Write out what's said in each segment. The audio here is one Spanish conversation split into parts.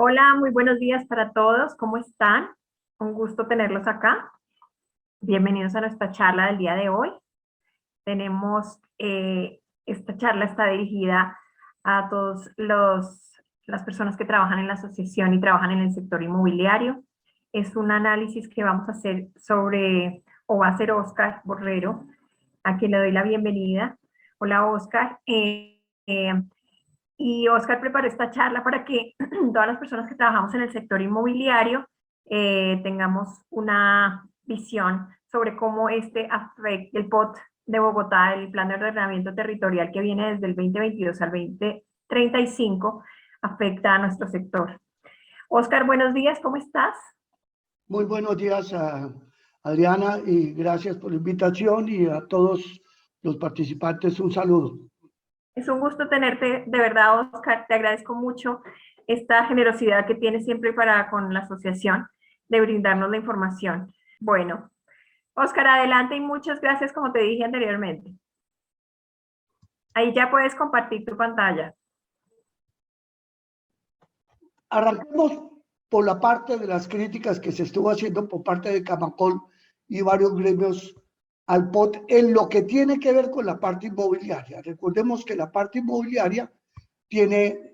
Hola, muy buenos días para todos. ¿Cómo están? Un gusto tenerlos acá. Bienvenidos a nuestra charla del día de hoy. Tenemos, esta charla está dirigida a las personas que trabajan en la asociación y trabajan en el sector inmobiliario. Es un análisis que vamos a hacer o va a hacer Oscar Borrero, a quien le doy la bienvenida. Hola, Oscar. Y Oscar preparó esta charla para que todas las personas que trabajamos en el sector inmobiliario tengamos una visión sobre cómo el POT de Bogotá, el Plan de Ordenamiento Territorial que viene desde el 2022 al 2035, afecta a nuestro sector. Oscar, buenos días, ¿cómo estás? Muy buenos días a Adriana y gracias por la invitación y a todos los participantes un saludo. Es un gusto tenerte, de verdad, Oscar. Te agradezco mucho esta generosidad que tienes siempre para con la asociación de brindarnos la información. Bueno, Oscar, adelante y muchas gracias, como te dije anteriormente. Ahí ya puedes compartir tu pantalla. Arranquemos por la parte de las críticas que se estuvo haciendo por parte de Camacol y varios gremios al POT en lo que tiene que ver con la parte inmobiliaria. Recordemos que la parte inmobiliaria tiene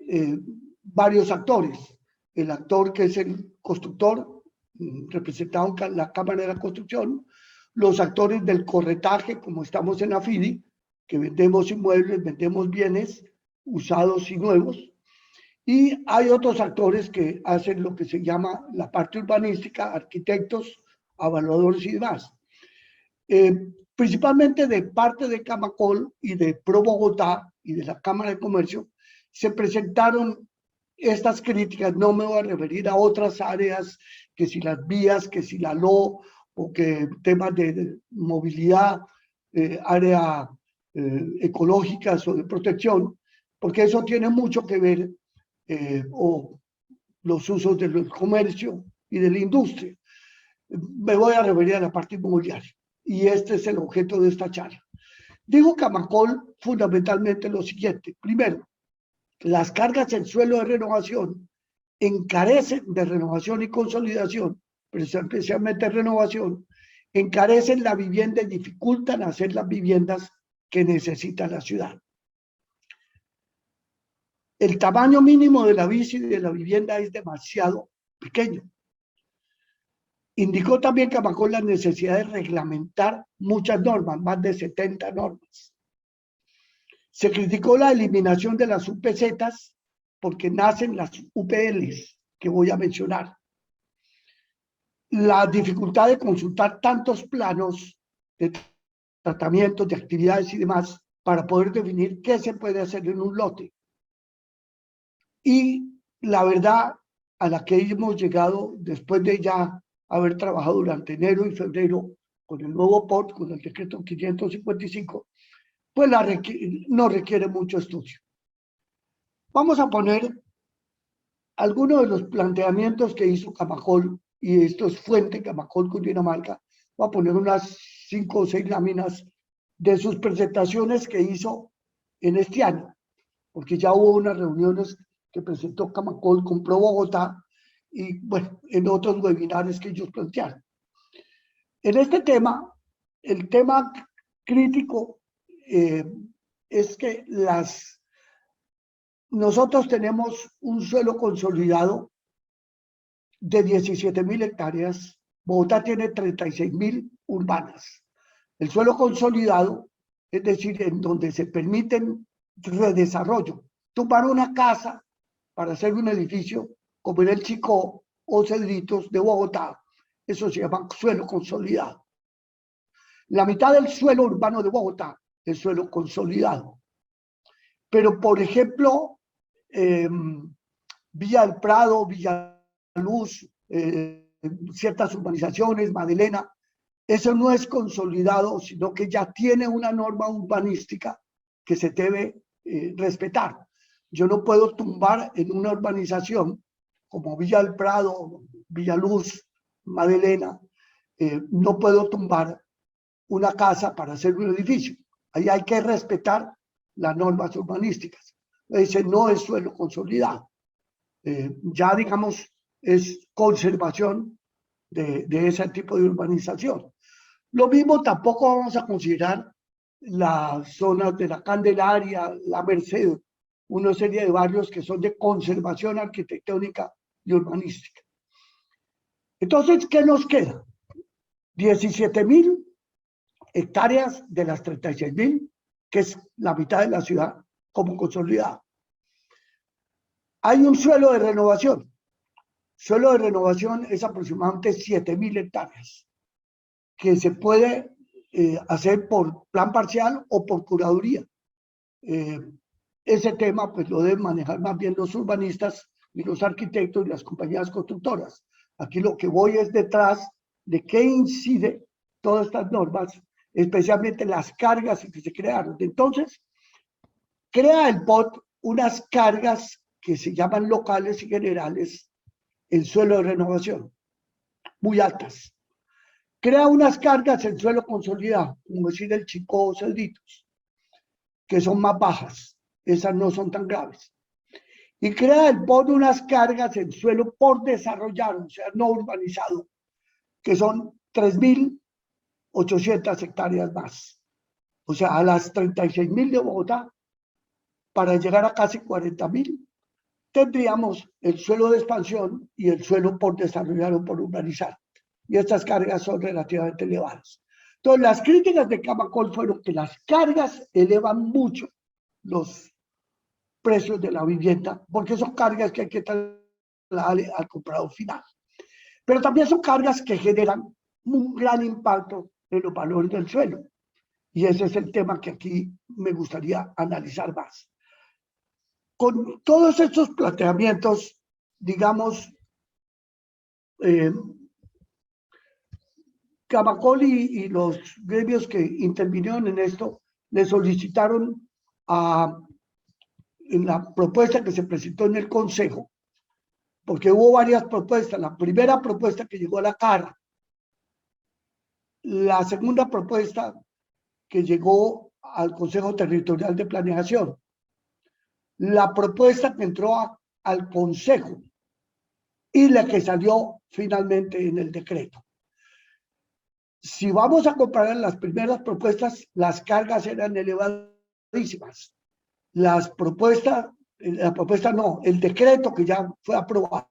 varios actores. El actor que es el constructor, representado en la Cámara de la Construcción, los actores del corretaje, como estamos en AFIDI, que vendemos inmuebles, vendemos bienes usados y nuevos, y hay otros actores que hacen lo que se llama la parte urbanística, arquitectos, evaluadores y demás. Principalmente de parte de Camacol y de Pro Bogotá y de la Cámara de Comercio, se presentaron estas críticas. No me voy a referir a otras áreas, que si las vías, que si la LO, o que temas de movilidad, área ecológicas o de protección, porque eso tiene mucho que ver, o los usos del comercio y de la industria. Me voy a referir a la parte inmobiliaria y este es el objeto de esta charla. Digo Camacol fundamentalmente lo siguiente. Primero, las cargas en suelo de renovación encarecen de renovación y consolidación, pero especialmente renovación, encarecen la vivienda y dificultan hacer las viviendas que necesita la ciudad. El tamaño mínimo de la bici y de la vivienda es demasiado pequeño. Indicó también Camacol la necesidad de reglamentar muchas normas, más de 70 normas. Se criticó la eliminación de las UPZs porque nacen las UPLs, que voy a mencionar. La dificultad de consultar tantos planos de tratamientos, de actividades y demás para poder definir qué se puede hacer en un lote. Y la verdad a la que hemos llegado después de ya haber trabajado durante enero y febrero con el nuevo POT, con el decreto 555, pues no requiere mucho estudio. Vamos a poner algunos de los planteamientos que hizo Camacol, y esto es fuente Camacol Cundinamarca. Voy a poner unas 5 o 6 láminas de sus presentaciones que hizo en este año, porque ya hubo unas reuniones que presentó Camacol con Pro Bogotá y, bueno, en otros webinars que ellos plantearon. En este tema, el tema crítico es que nosotros tenemos un suelo consolidado de 17.000 hectáreas, Bogotá tiene 36.000 urbanas. El suelo consolidado, es decir, en donde se permiten redesarrollo, tumbar una casa para hacer un edificio, como en el Chicó o Cedritos de Bogotá, eso se llama suelo consolidado. La mitad del suelo urbano de Bogotá es suelo consolidado. Pero, por ejemplo, Villa del Prado, Villa Luz, ciertas urbanizaciones, Madelena, eso no es consolidado, sino que ya tiene una norma urbanística que se debe respetar. Yo no puedo tumbar en una urbanización como Villa del Prado, Villa Luz, Madelena, no puedo tumbar una casa para hacer un edificio. Ahí hay que respetar las normas urbanísticas. Dice, no es suelo consolidado. ya digamos es conservación de ese tipo de urbanización. Lo mismo tampoco vamos a considerar las zonas de la Candelaria, la Merced, una serie de barrios que son de conservación arquitectónica y urbanística. Entonces, ¿qué nos queda? 17.000 hectáreas de las 36.000, que es la mitad de la ciudad como consolidada. Hay un suelo de renovación. Suelo de renovación es aproximadamente 7.000 hectáreas, que se puede hacer por plan parcial o por curaduría. Ese tema pues lo deben manejar más bien los urbanistas y los arquitectos y las compañías constructoras. Aquí lo que voy es detrás de qué incide todas estas normas, especialmente las cargas que se crearon. Entonces, crea el POT unas cargas que se llaman locales y generales en suelo de renovación, muy altas. Crea unas cargas en suelo consolidado, como decir el Chicó o Cedritos, que son más bajas, esas no son tan graves. Y crea el POT unas cargas en suelo por desarrollar, o sea, no urbanizado, que son 3.800 hectáreas más. O sea, a las 36.000 de Bogotá, para llegar a casi 40.000, tendríamos el suelo de expansión y el suelo por desarrollar o por urbanizar. Y estas cargas son relativamente elevadas. Entonces, las críticas de Camacol fueron que las cargas elevan mucho los precios de la vivienda, porque son cargas que hay que trasladarle al comprador final. Pero también son cargas que generan un gran impacto en los valores del suelo. Y ese es el tema que aquí me gustaría analizar más. Con todos estos planteamientos, digamos, Camacol y los gremios que intervinieron en esto le solicitaron en la propuesta que se presentó en el Consejo, porque hubo varias propuestas. La primera propuesta que llegó a la CAR, la segunda propuesta que llegó al Consejo Territorial de Planeación, la propuesta que entró al Consejo y la que salió finalmente en el decreto. Si vamos a comparar las primeras propuestas, las cargas eran elevadísimas. La propuesta no, el decreto que ya fue aprobado,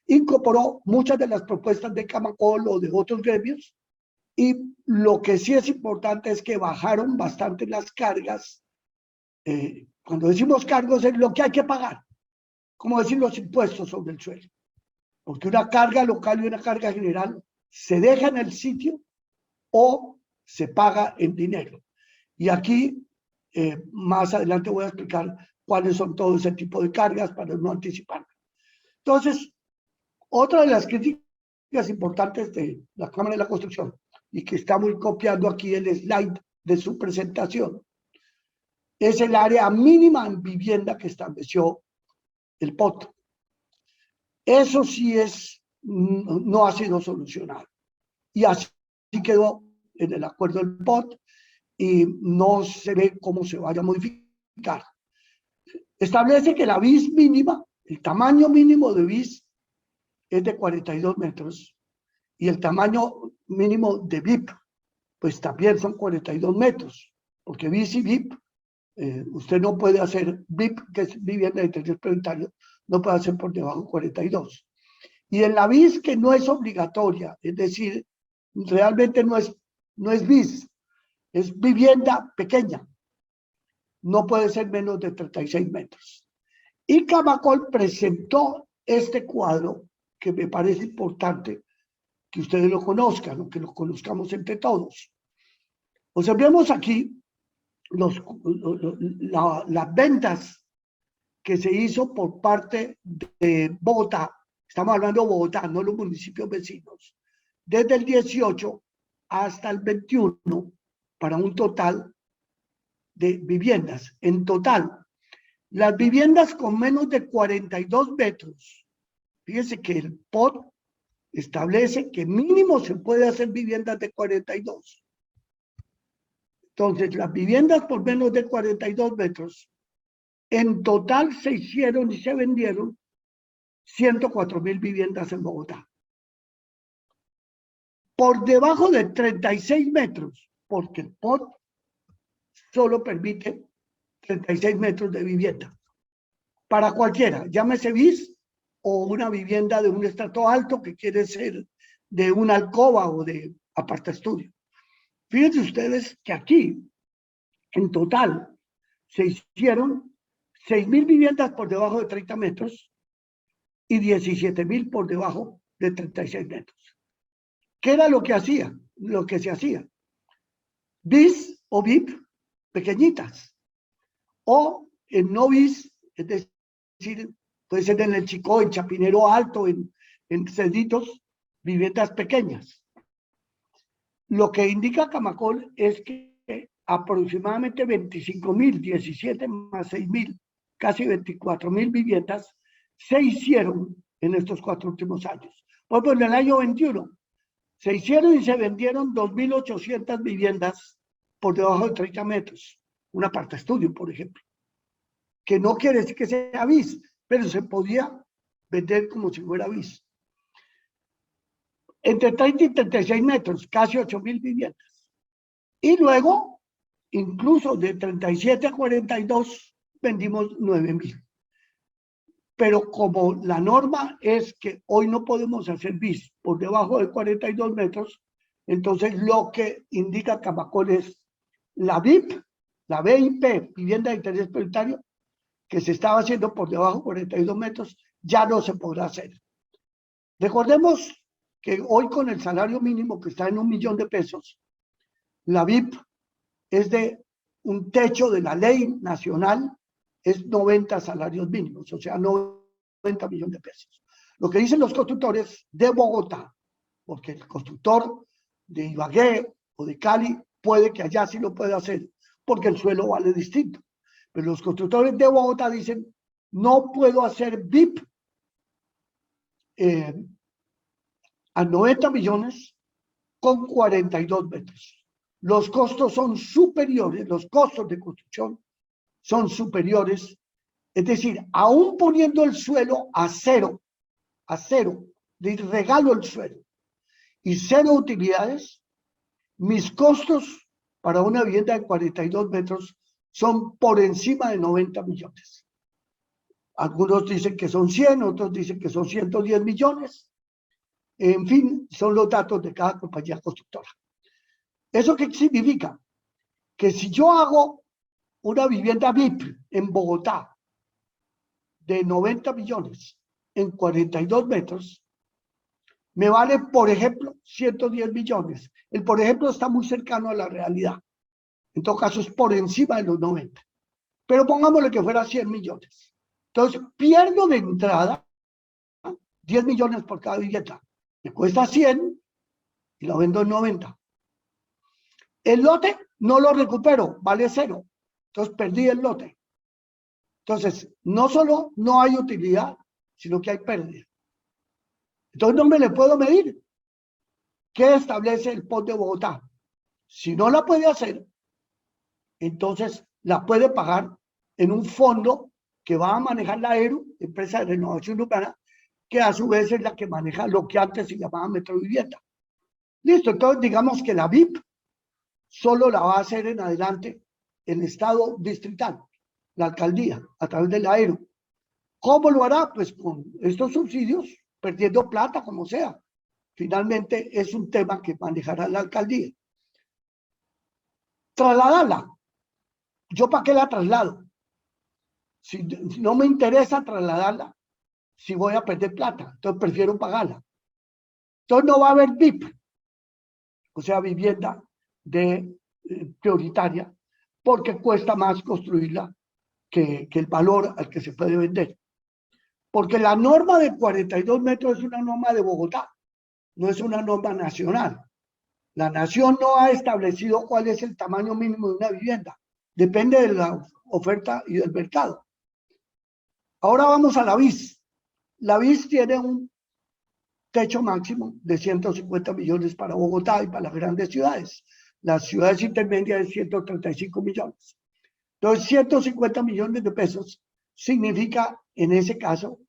incorporó muchas de las propuestas de Camacol o de otros gremios, y lo que sí es importante es que bajaron bastante las cargas. Cuando decimos cargos es lo que hay que pagar, como decir los impuestos sobre el suelo, porque una carga local y una carga general se deja en el sitio o se paga en dinero. Y aquí más adelante voy a explicar cuáles son todo ese tipo de cargas para no anticipar. Entonces, otra de las críticas importantes de la Cámara de la Construcción, y que está muy copiando aquí el slide de su presentación, es el área mínima en vivienda que estableció el POT. Eso sí no ha sido solucionado. Y así quedó en el acuerdo del POT y no se ve cómo se vaya a modificar. Establece que la BIS mínima, el tamaño mínimo de BIS es de 42 metros y el tamaño mínimo de VIP, pues también son 42 metros, porque BIS y VIP, usted no puede hacer VIP, que es vivienda de interés prioritario, no puede hacer por debajo de 42. Y en la BIS, que no es obligatoria, es decir, realmente no es BIS, es vivienda pequeña, no puede ser menos de 36 metros. Y Camacol presentó este cuadro que me parece importante que ustedes lo conozcan, o que lo conozcamos entre todos. Observemos aquí las ventas que se hizo por parte de Bogotá. Estamos hablando de Bogotá, no los municipios vecinos. Desde el 18 hasta el 21, para un total de viviendas. En total, las viviendas con menos de 42 metros, fíjense que el POT establece que mínimo se puede hacer viviendas de 42. Entonces, las viviendas por menos de 42 metros, en total se hicieron y se vendieron 104.000 viviendas en Bogotá. Por debajo de 36 metros, porque el POT solo permite 36 metros de vivienda. Para cualquiera, llámese bis o una vivienda de un estrato alto que quiere ser de una alcoba o de apartaestudio. Fíjense ustedes que aquí, en total, se hicieron 6.000 viviendas por debajo de 30 metros y 17.000 por debajo de 36 metros. ¿Qué era lo que hacía? Lo que se hacía. Bis o VIP pequeñitas. O en no bis, es decir, puede ser en el Chicó, en Chapinero Alto, en Cerritos, viviendas pequeñas. Lo que indica Camacol es que aproximadamente 25.000, 17 más 6.000, casi 24.000 viviendas se hicieron en estos 4 últimos años. Pues en el año 21 se hicieron y se vendieron 2.800 viviendas por debajo de 30 metros. Un apartaestudio, por ejemplo. Que no quiere decir que sea bis, pero se podía vender como si fuera bis. Entre 30 y 36 metros, casi 8.000 viviendas. Y luego, incluso de 37 a 42, vendimos 9.000. Pero como la norma es que hoy no podemos hacer bis por debajo de 42 metros, entonces lo que indica Camacol es la VIP, la BIP, vivienda de interés prioritario, que se estaba haciendo por debajo de 42 metros, ya no se podrá hacer. Recordemos que hoy con el salario mínimo que está en 1 millón de pesos, la VIP es de un techo de la ley nacional, es 90 salarios mínimos, o sea, 90 millones de pesos. Lo que dicen los constructores de Bogotá, porque el constructor de Ibagué o de Cali puede que allá sí lo pueda hacer, porque el suelo vale distinto. Pero los constructores de Bogotá dicen, no puedo hacer VIP a 90 millones con 42 metros. Los costos son superiores, los costos de construcción son superiores, es decir, aún poniendo el suelo a cero, de regalo el suelo y 0 utilidades, mis costos para una vivienda de 42 metros son por encima de 90 millones. Algunos dicen que son 100, otros dicen que son 110 millones. En fin, son los datos de cada compañía constructora. ¿Eso qué significa? Que si yo hago una vivienda VIP en Bogotá de 90 millones en 42 metros, me vale, por ejemplo, 110 millones. El por ejemplo está muy cercano a la realidad. En todo caso es por encima de los 90. Pero pongámosle que fuera 100 millones. Entonces pierdo de entrada 10 millones por cada vivienda. Me cuesta 100 y la vendo en 90. El lote no lo recupero, vale 0. Entonces perdí el lote. Entonces, no solo no hay utilidad, sino que hay pérdida. Entonces no me le puedo medir. ¿Qué establece el POT de Bogotá? Si no la puede hacer, entonces la puede pagar en un fondo que va a manejar la ERU, Empresa de Renovación Urbana, que a su vez es la que maneja lo que antes se llamaba Metrovivienda. Listo, entonces digamos que la VIP solo la va a hacer en adelante el Estado distrital, la alcaldía, a través de la ERU. ¿Cómo lo hará? Pues con estos subsidios, perdiendo plata, como sea. Finalmente es un tema que manejará la alcaldía. Trasladarla. ¿Yo para qué la traslado? Si no me interesa trasladarla, si voy a perder plata, entonces prefiero pagarla. Entonces no va a haber VIP, o sea, vivienda prioritaria, porque cuesta más construirla que el valor al que se puede vender. Porque la norma de 42 metros es una norma de Bogotá, no es una norma nacional. La nación no ha establecido cuál es el tamaño mínimo de una vivienda. Depende de la oferta y del mercado. Ahora vamos a la BIS. La BIS tiene un techo máximo de 150 millones para Bogotá y para las grandes ciudades. Las ciudades intermedias de 135 millones. Entonces, 150 millones de pesos significa, en ese caso,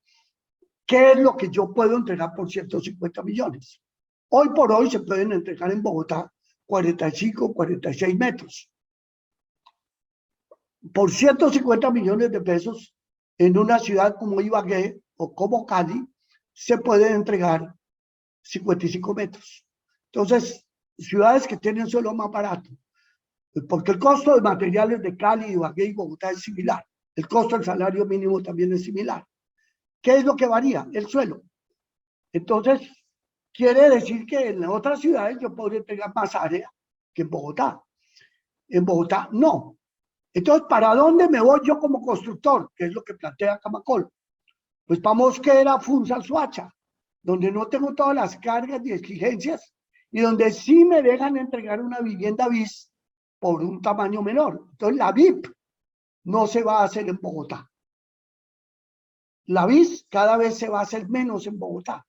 ¿qué es lo que yo puedo entregar por 150 millones? Hoy por hoy se pueden entregar en Bogotá 45, 46 metros. Por 150 millones de pesos, en una ciudad como Ibagué o como Cali, se pueden entregar 55 metros. Entonces, ciudades que tienen suelo más barato, porque el costo de materiales de Cali, Ibagué y Bogotá es similar. El costo del salario mínimo también es similar. ¿Qué es lo que varía? El suelo. Entonces, quiere decir que en otras ciudades yo podría entregar más área que en Bogotá. En Bogotá, no. Entonces, ¿para dónde me voy yo como constructor? Que es lo que plantea Camacol. Pues para Mosquera, Funza, Soacha, donde no tengo todas las cargas y exigencias y donde sí me dejan entregar una vivienda BIS por un tamaño menor. Entonces, la VIP no se va a hacer en Bogotá. La BIS cada vez se va a hacer menos en Bogotá.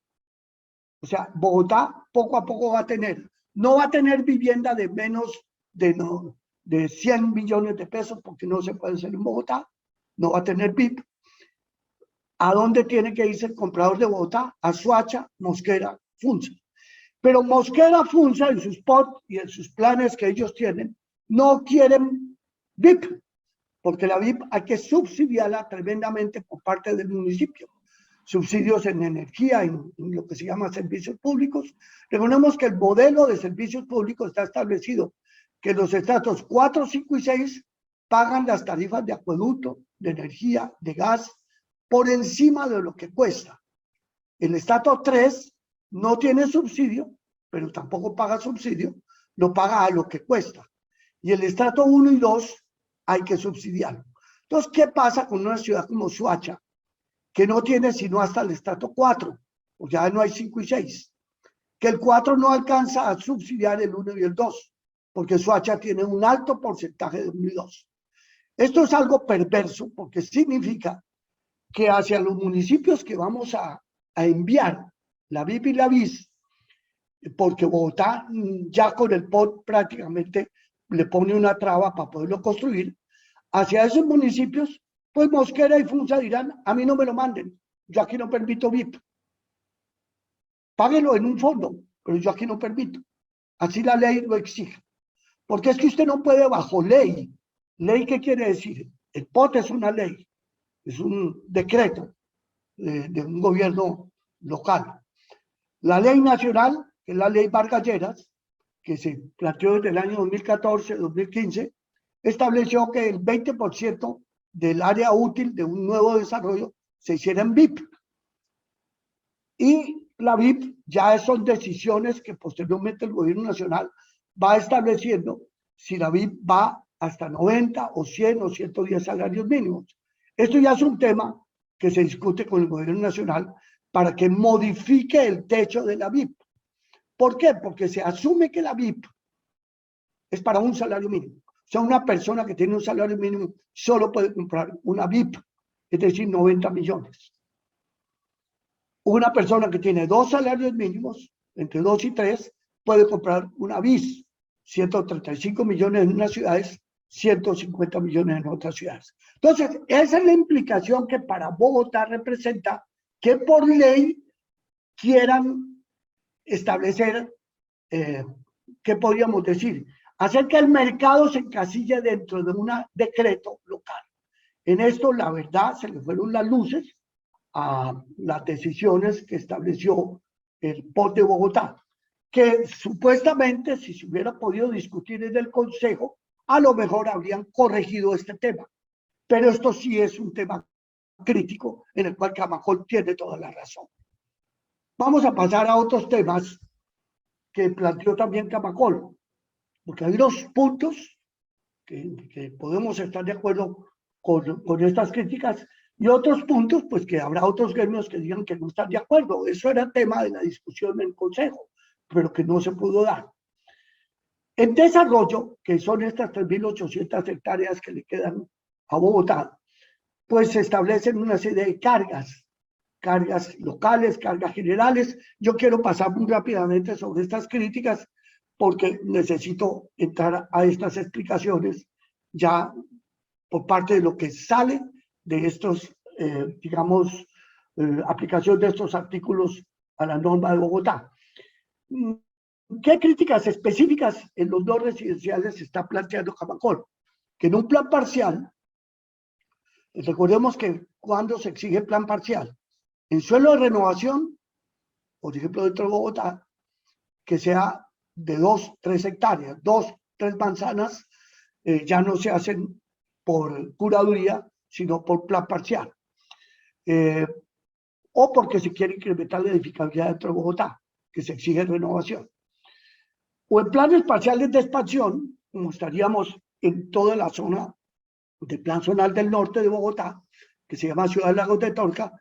O sea, Bogotá poco a poco va a tener, no va a tener vivienda de menos de 100 millones de pesos porque no se puede hacer en Bogotá, no va a tener VIP. ¿A dónde tiene que irse el comprador de Bogotá? A Soacha, Mosquera, Funza. Pero Mosquera, Funza, en sus POT y en sus planes que ellos tienen, no quieren VIP, porque la VIP hay que subsidiarla tremendamente por parte del municipio. Subsidios en energía, en lo que se llama servicios públicos. Recordemos que el modelo de servicios públicos está establecido que los estratos 4, 5 y 6 pagan las tarifas de acueducto, de energía, de gas, por encima de lo que cuesta. El estrato 3 no tiene subsidio, pero tampoco paga subsidio, lo paga a lo que cuesta. Y el estrato 1 y 2 hay que subsidiarlo. Entonces, ¿qué pasa con una ciudad como Soacha, que no tiene sino hasta el estrato 4, o ya no hay 5 y 6? Que el 4 no alcanza a subsidiar el 1 y el 2, porque Soacha tiene un alto porcentaje de 1 y 2. Esto es algo perverso, porque significa que hacia los municipios que vamos a enviar la VIP y la BIS, porque Bogotá ya con el POT prácticamente le pone una traba para poderlo construir, hacia esos municipios, pues Mosquera y Funza dirán, a mí no me lo manden, yo aquí no permito VIP. Páguelo en un fondo, pero yo aquí no permito. Así la ley lo exige. Porque es que usted no puede bajo ley. ¿Ley qué quiere decir? El POT es una ley, es un decreto de un gobierno local. La ley nacional, que es la ley Vargas Lleras, que se planteó desde el año 2014-2015, estableció que el 20% del área útil de un nuevo desarrollo se hiciera en VIP. Y la VIP ya son decisiones que posteriormente el gobierno nacional va estableciendo si la VIP va hasta 90 o 100 o 110 salarios mínimos. Esto ya es un tema que se discute con el gobierno nacional para que modifique el techo de la VIP. ¿Por qué? Porque se asume que la VIP es para un salario mínimo. O sea, una persona que tiene un salario mínimo solo puede comprar una VIP, es decir, 90 millones. Una persona que tiene 2 salarios mínimos, entre 2 y 3, puede comprar una BIS, 135 millones en unas ciudades, 150 millones en otras ciudades. Entonces, esa es la implicación que para Bogotá representa que por ley quieran establecer, ¿qué podríamos decir? Hacer que el mercado se encasille dentro de un decreto local. En esto, la verdad, se le fueron las luces a las decisiones que estableció el POT de Bogotá, que supuestamente, si se hubiera podido discutir en el Consejo, a lo mejor habrían corregido este tema. Pero esto sí es un tema crítico en el cual Camacol tiene toda la razón. Vamos a pasar a otros temas que planteó también Camacol, porque hay dos puntos que podemos estar de acuerdo con estas críticas y otros puntos, pues que habrá otros gremios que digan que no están de acuerdo. Eso era tema de la discusión en el Consejo, pero que no se pudo dar. En desarrollo, que son estas 3.800 hectáreas que le quedan a Bogotá, pues se establecen una serie de cargas locales, cargas generales. Yo quiero pasar muy rápidamente sobre estas críticas porque necesito entrar a estas explicaciones ya por parte de lo que sale de estos, digamos, aplicación de estos artículos a la norma de Bogotá. ¿Qué críticas específicas en los no residenciales se está planteando Camacol? Que en un plan parcial, recordemos que cuando se exige plan parcial, en suelo de renovación, por ejemplo dentro de Bogotá, que sea de 2, 3 hectáreas, 2, 3 manzanas, ya no se hacen por curaduría, sino por plan parcial. O porque se quiere incrementar la edificabilidad dentro de Bogotá, que se exige renovación. O en planes parciales de expansión, como estaríamos en toda la zona del Plan Zonal del Norte de Bogotá, que se llama Ciudad de Lagos de Torca,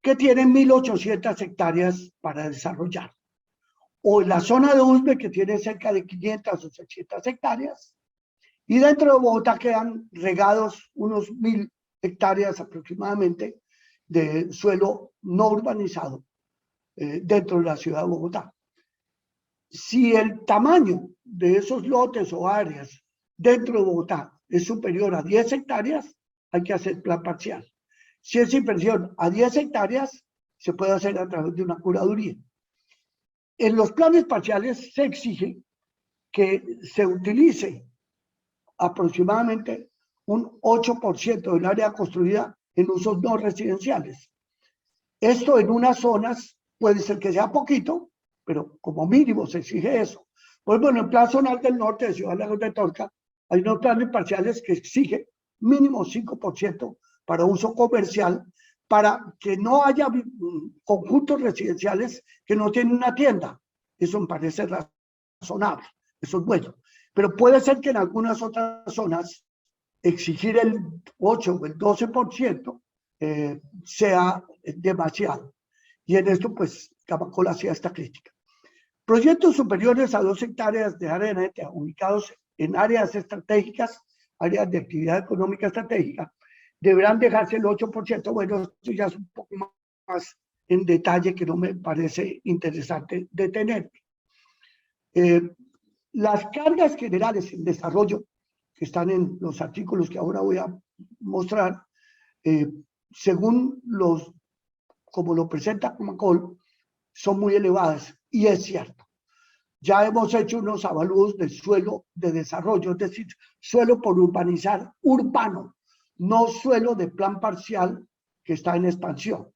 que tiene 1.800 hectáreas para desarrollar. O en la zona de Usme, que tiene cerca de 500 o 600 hectáreas, y dentro de Bogotá quedan regados unos 1.000 hectáreas aproximadamente de suelo no urbanizado dentro de la ciudad de Bogotá. Si el tamaño de esos lotes o áreas dentro de Bogotá es superior a 10 hectáreas, hay que hacer plan parcial. Si es inferior a 10 hectáreas, se puede hacer a través de una curaduría. En los planes parciales se exige que se utilice aproximadamente un 8% del área construida en usos no residenciales. Esto en unas zonas puede ser que sea poquito, pero como mínimo se exige eso. Pues bueno, en el Plan Zonal del Norte de Ciudad de Lagos de Torca hay unos planes parciales que exigen mínimo 5% para uso comercial, para que no haya conjuntos residenciales que no tienen una tienda. Eso me parece razonable, eso es bueno. Pero puede ser que en algunas otras zonas exigir el 8 o el 12% sea demasiado. Y en esto, pues, Camacol hacía esta crítica. Proyectos superiores a 2 hectáreas de área neta ubicados en áreas estratégicas, áreas de actividad económica estratégica, deberán dejarse el 8%. Bueno, esto ya es un poco más en detalle que no me parece interesante detener. Las cargas generales en desarrollo, que están en los artículos que ahora voy a mostrar, según como lo presenta Camacol, son muy elevadas, y es cierto. Ya hemos hecho unos avalúos de suelo de desarrollo, es decir, suelo por urbanizar urbano, no suelo de plan parcial que está en expansión.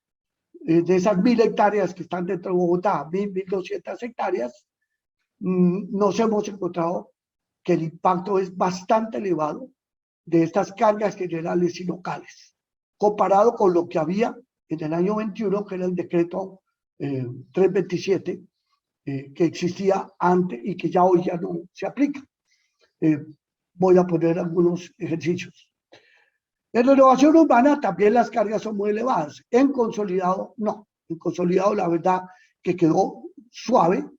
De esas 1.000 hectáreas que están dentro de Bogotá, 1.200 hectáreas, nos hemos encontrado que el impacto es bastante elevado de estas cargas generales y locales, comparado con lo que había en el año 21, que era el decreto 327, que existía antes y que ya hoy ya no se aplica. Voy a poner algunos ejercicios. En renovación urbana también las cargas son muy elevadas. En consolidado, no. En consolidado, la verdad que quedó suave.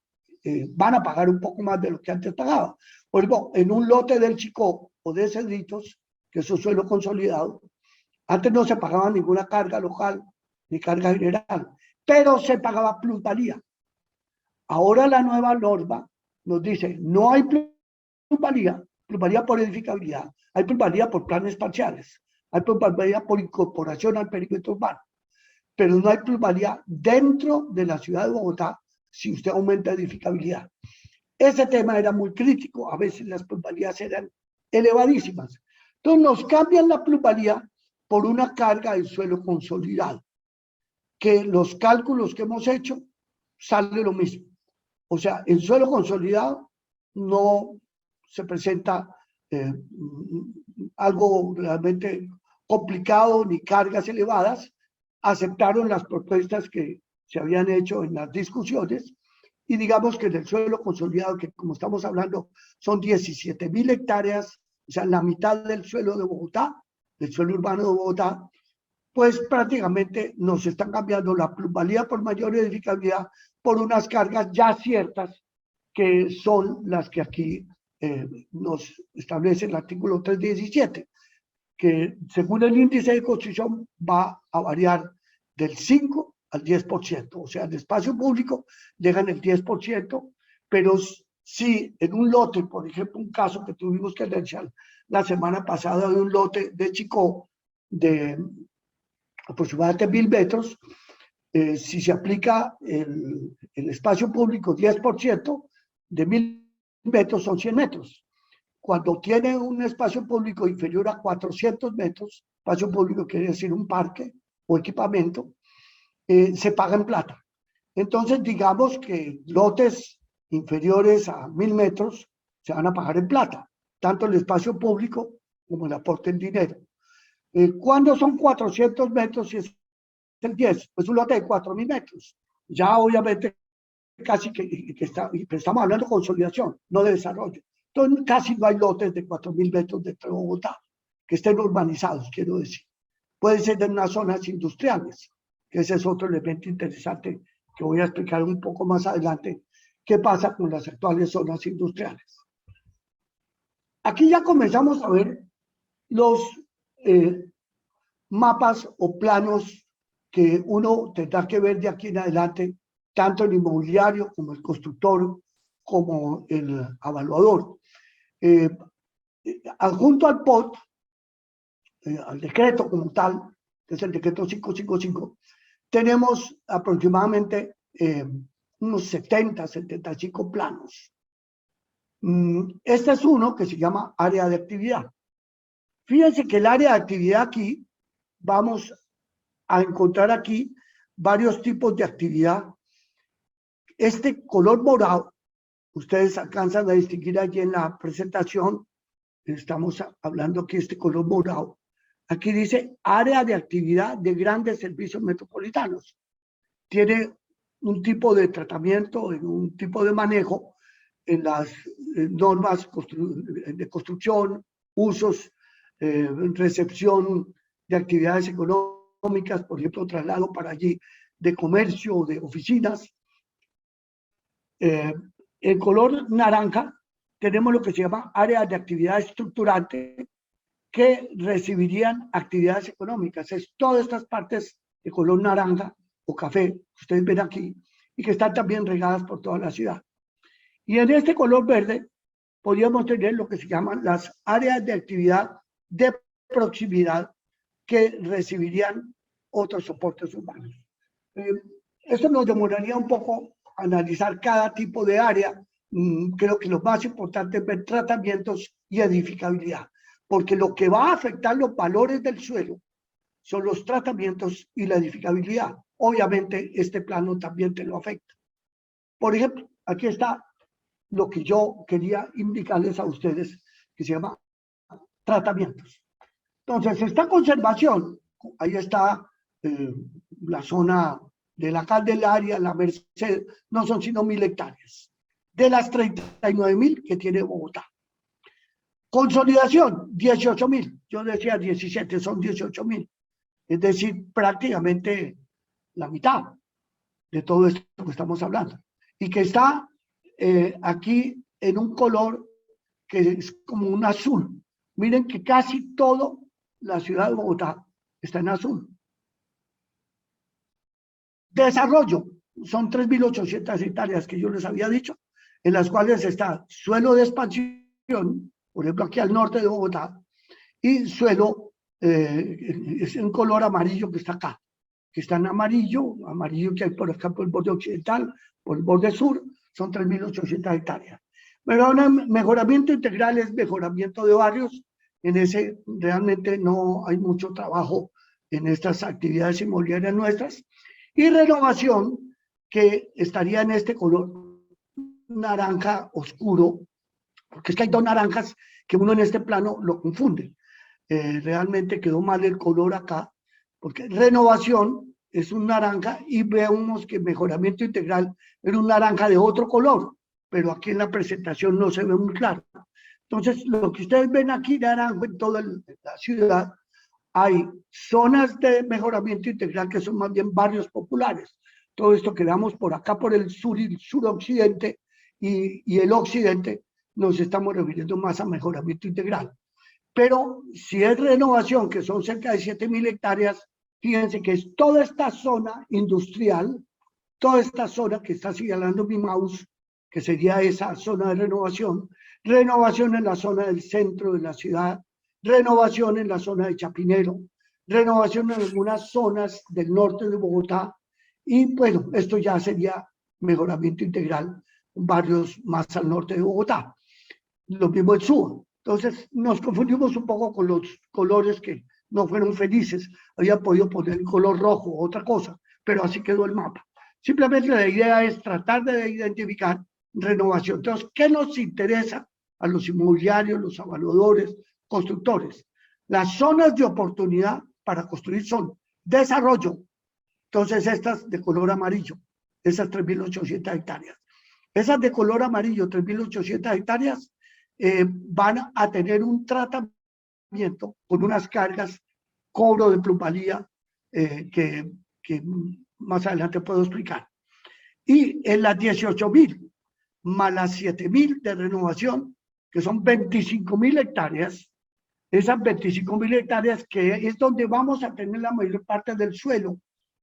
Van a pagar un poco más de lo que antes pagaban. Por ejemplo, en un lote del Chicó o de Cedritos, que es un suelo consolidado, antes no se pagaba ninguna carga local ni carga general, pero se pagaba plusvalía. Ahora la nueva norma nos dice, no hay plusvalía por edificabilidad, hay plusvalía por planes parciales, hay plusvalía por incorporación al perímetro urbano, pero no hay plusvalía dentro de la ciudad de Bogotá si usted aumenta edificabilidad. Ese tema era muy crítico, a veces las plusvalías eran elevadísimas. Entonces nos cambian la plusvalía por una carga de suelo consolidado, que los cálculos que hemos hecho sale lo mismo. O sea, en suelo consolidado no se presenta algo realmente complicado ni cargas elevadas. Aceptaron las propuestas que se habían hecho en las discusiones y digamos que en el suelo consolidado, que como estamos hablando son 17.000 hectáreas, o sea, la mitad del suelo de Bogotá, del suelo urbano de Bogotá, pues prácticamente nos están cambiando la plusvalía por mayor edificabilidad por unas cargas ya ciertas, que son las que aquí nos establece el artículo 317, que según el índice de construcción va a variar del 5 al 10%, o sea, el espacio público dejan el 10%, pero si en un lote, por ejemplo, un caso que tuvimos que analizar la semana pasada de un lote de Chicó de aproximadamente 1.000 metros, si se aplica el espacio público 10%, de 1.000 metros son 100 metros. Cuando tiene un espacio público inferior a 400 metros, espacio público quiere decir un parque o equipamiento, se paga en plata. Entonces, digamos que lotes inferiores a 1.000 metros se van a pagar en plata, tanto el espacio público como el aporte en dinero. ¿Cuándo son 400 metros si es el 10? Pues un lote de 4.000 metros. Ya obviamente casi que estamos hablando de consolidación, no de desarrollo. Entonces casi no hay lotes de 4.000 metros dentro de Bogotá que estén urbanizados, quiero decir. Puede ser en unas zonas industriales, que ese es otro elemento interesante que voy a explicar un poco más adelante, qué pasa con las actuales zonas industriales. Aquí ya comenzamos a ver los mapas o planos que uno tendrá que ver de aquí en adelante, tanto el inmobiliario como el constructor, como el evaluador. Adjunto al POT, al decreto como tal, que es el decreto 555, tenemos aproximadamente unos 70, 75 planos. Este es uno que se llama área de actividad. Fíjense que el área de actividad aquí, vamos a encontrar aquí varios tipos de actividad. Este color morado, ustedes alcanzan a distinguir allí en la presentación, estamos hablando aquí de este color morado. Aquí dice área de actividad de grandes servicios metropolitanos. Tiene un tipo de tratamiento, un tipo de manejo en las normas de construcción, usos, recepción de actividades económicas, por ejemplo, traslado para allí de comercio o de oficinas. En color naranja tenemos lo que se llama áreas de actividad estructurante que recibirían actividades económicas. Es todas estas partes de color naranja o café que ustedes ven aquí y que están también regadas por toda la ciudad. Y en este color verde podríamos tener lo que se llaman las áreas de actividad de proximidad que recibirían otros soportes urbanos. Esto nos demoraría un poco analizar cada tipo de área. Creo que lo más importante es ver tratamientos y edificabilidad, porque lo que va a afectar los valores del suelo son los tratamientos y la edificabilidad. Obviamente este plano también te lo afecta. Por ejemplo, aquí está lo que yo quería indicarles a ustedes, que se llama tratamientos. Entonces, esta conservación, ahí está la zona de la Candelaria, la Merced, no son sino 1.000 hectáreas, de las 39.000 que tiene Bogotá. Consolidación, 18.000, yo decía 17, son 18.000, es decir, prácticamente la mitad de todo esto que estamos hablando, y que está aquí en un color que es como un azul. Miren que casi toda la ciudad de Bogotá está en azul. Desarrollo, son 3.800 hectáreas que yo les había dicho, en las cuales está suelo de expansión, por ejemplo aquí al norte de Bogotá, y suelo es un color amarillo que está acá, que está en amarillo que hay por acá por el borde occidental, por el borde sur, son 3.800 hectáreas. Pero un mejoramiento integral es mejoramiento de barrios, en ese realmente no hay mucho trabajo en estas actividades inmobiliarias nuestras, y renovación, que estaría en este color naranja oscuro, porque es que hay dos naranjas que uno en este plano lo confunde. Realmente quedó mal el color acá, porque renovación es un naranja y vemos que mejoramiento integral es un naranja de otro color, pero aquí en la presentación no se ve muy claro. Entonces, lo que ustedes ven aquí naranjo en toda la ciudad, hay zonas de mejoramiento integral que son más bien barrios populares. Todo esto que damos por acá, por el sur y el suroccidente y el occidente, nos estamos refiriendo más a mejoramiento integral. Pero si es renovación, que son cerca de 7.000 hectáreas, fíjense que es toda esta zona industrial, toda esta zona que está señalando mi mouse, que sería esa zona de renovación, renovación en la zona del centro de la ciudad, renovación en la zona de Chapinero, renovación en algunas zonas del norte de Bogotá Y bueno, esto ya sería mejoramiento integral en barrios más al norte de Bogotá. Lo mismo en Suba. Entonces nos confundimos un poco con los colores que no fueron felices. Había podido poner el color rojo o otra cosa, pero así quedó el mapa. Simplemente la idea es tratar de identificar renovación. Entonces, ¿qué nos interesa a los inmobiliarios, los evaluadores, constructores? Las zonas de oportunidad para construir son desarrollo. Entonces, estas de color amarillo, esas 3.800 hectáreas. Esas de color amarillo, 3.800 hectáreas, van a tener un tratamiento con unas cargas, cobro de plusvalía, que más adelante puedo explicar. Y en las 18.000 más las 7.000 de renovación, que son 25.000 hectáreas, esas 25.000 hectáreas que es donde vamos a tener la mayor parte del suelo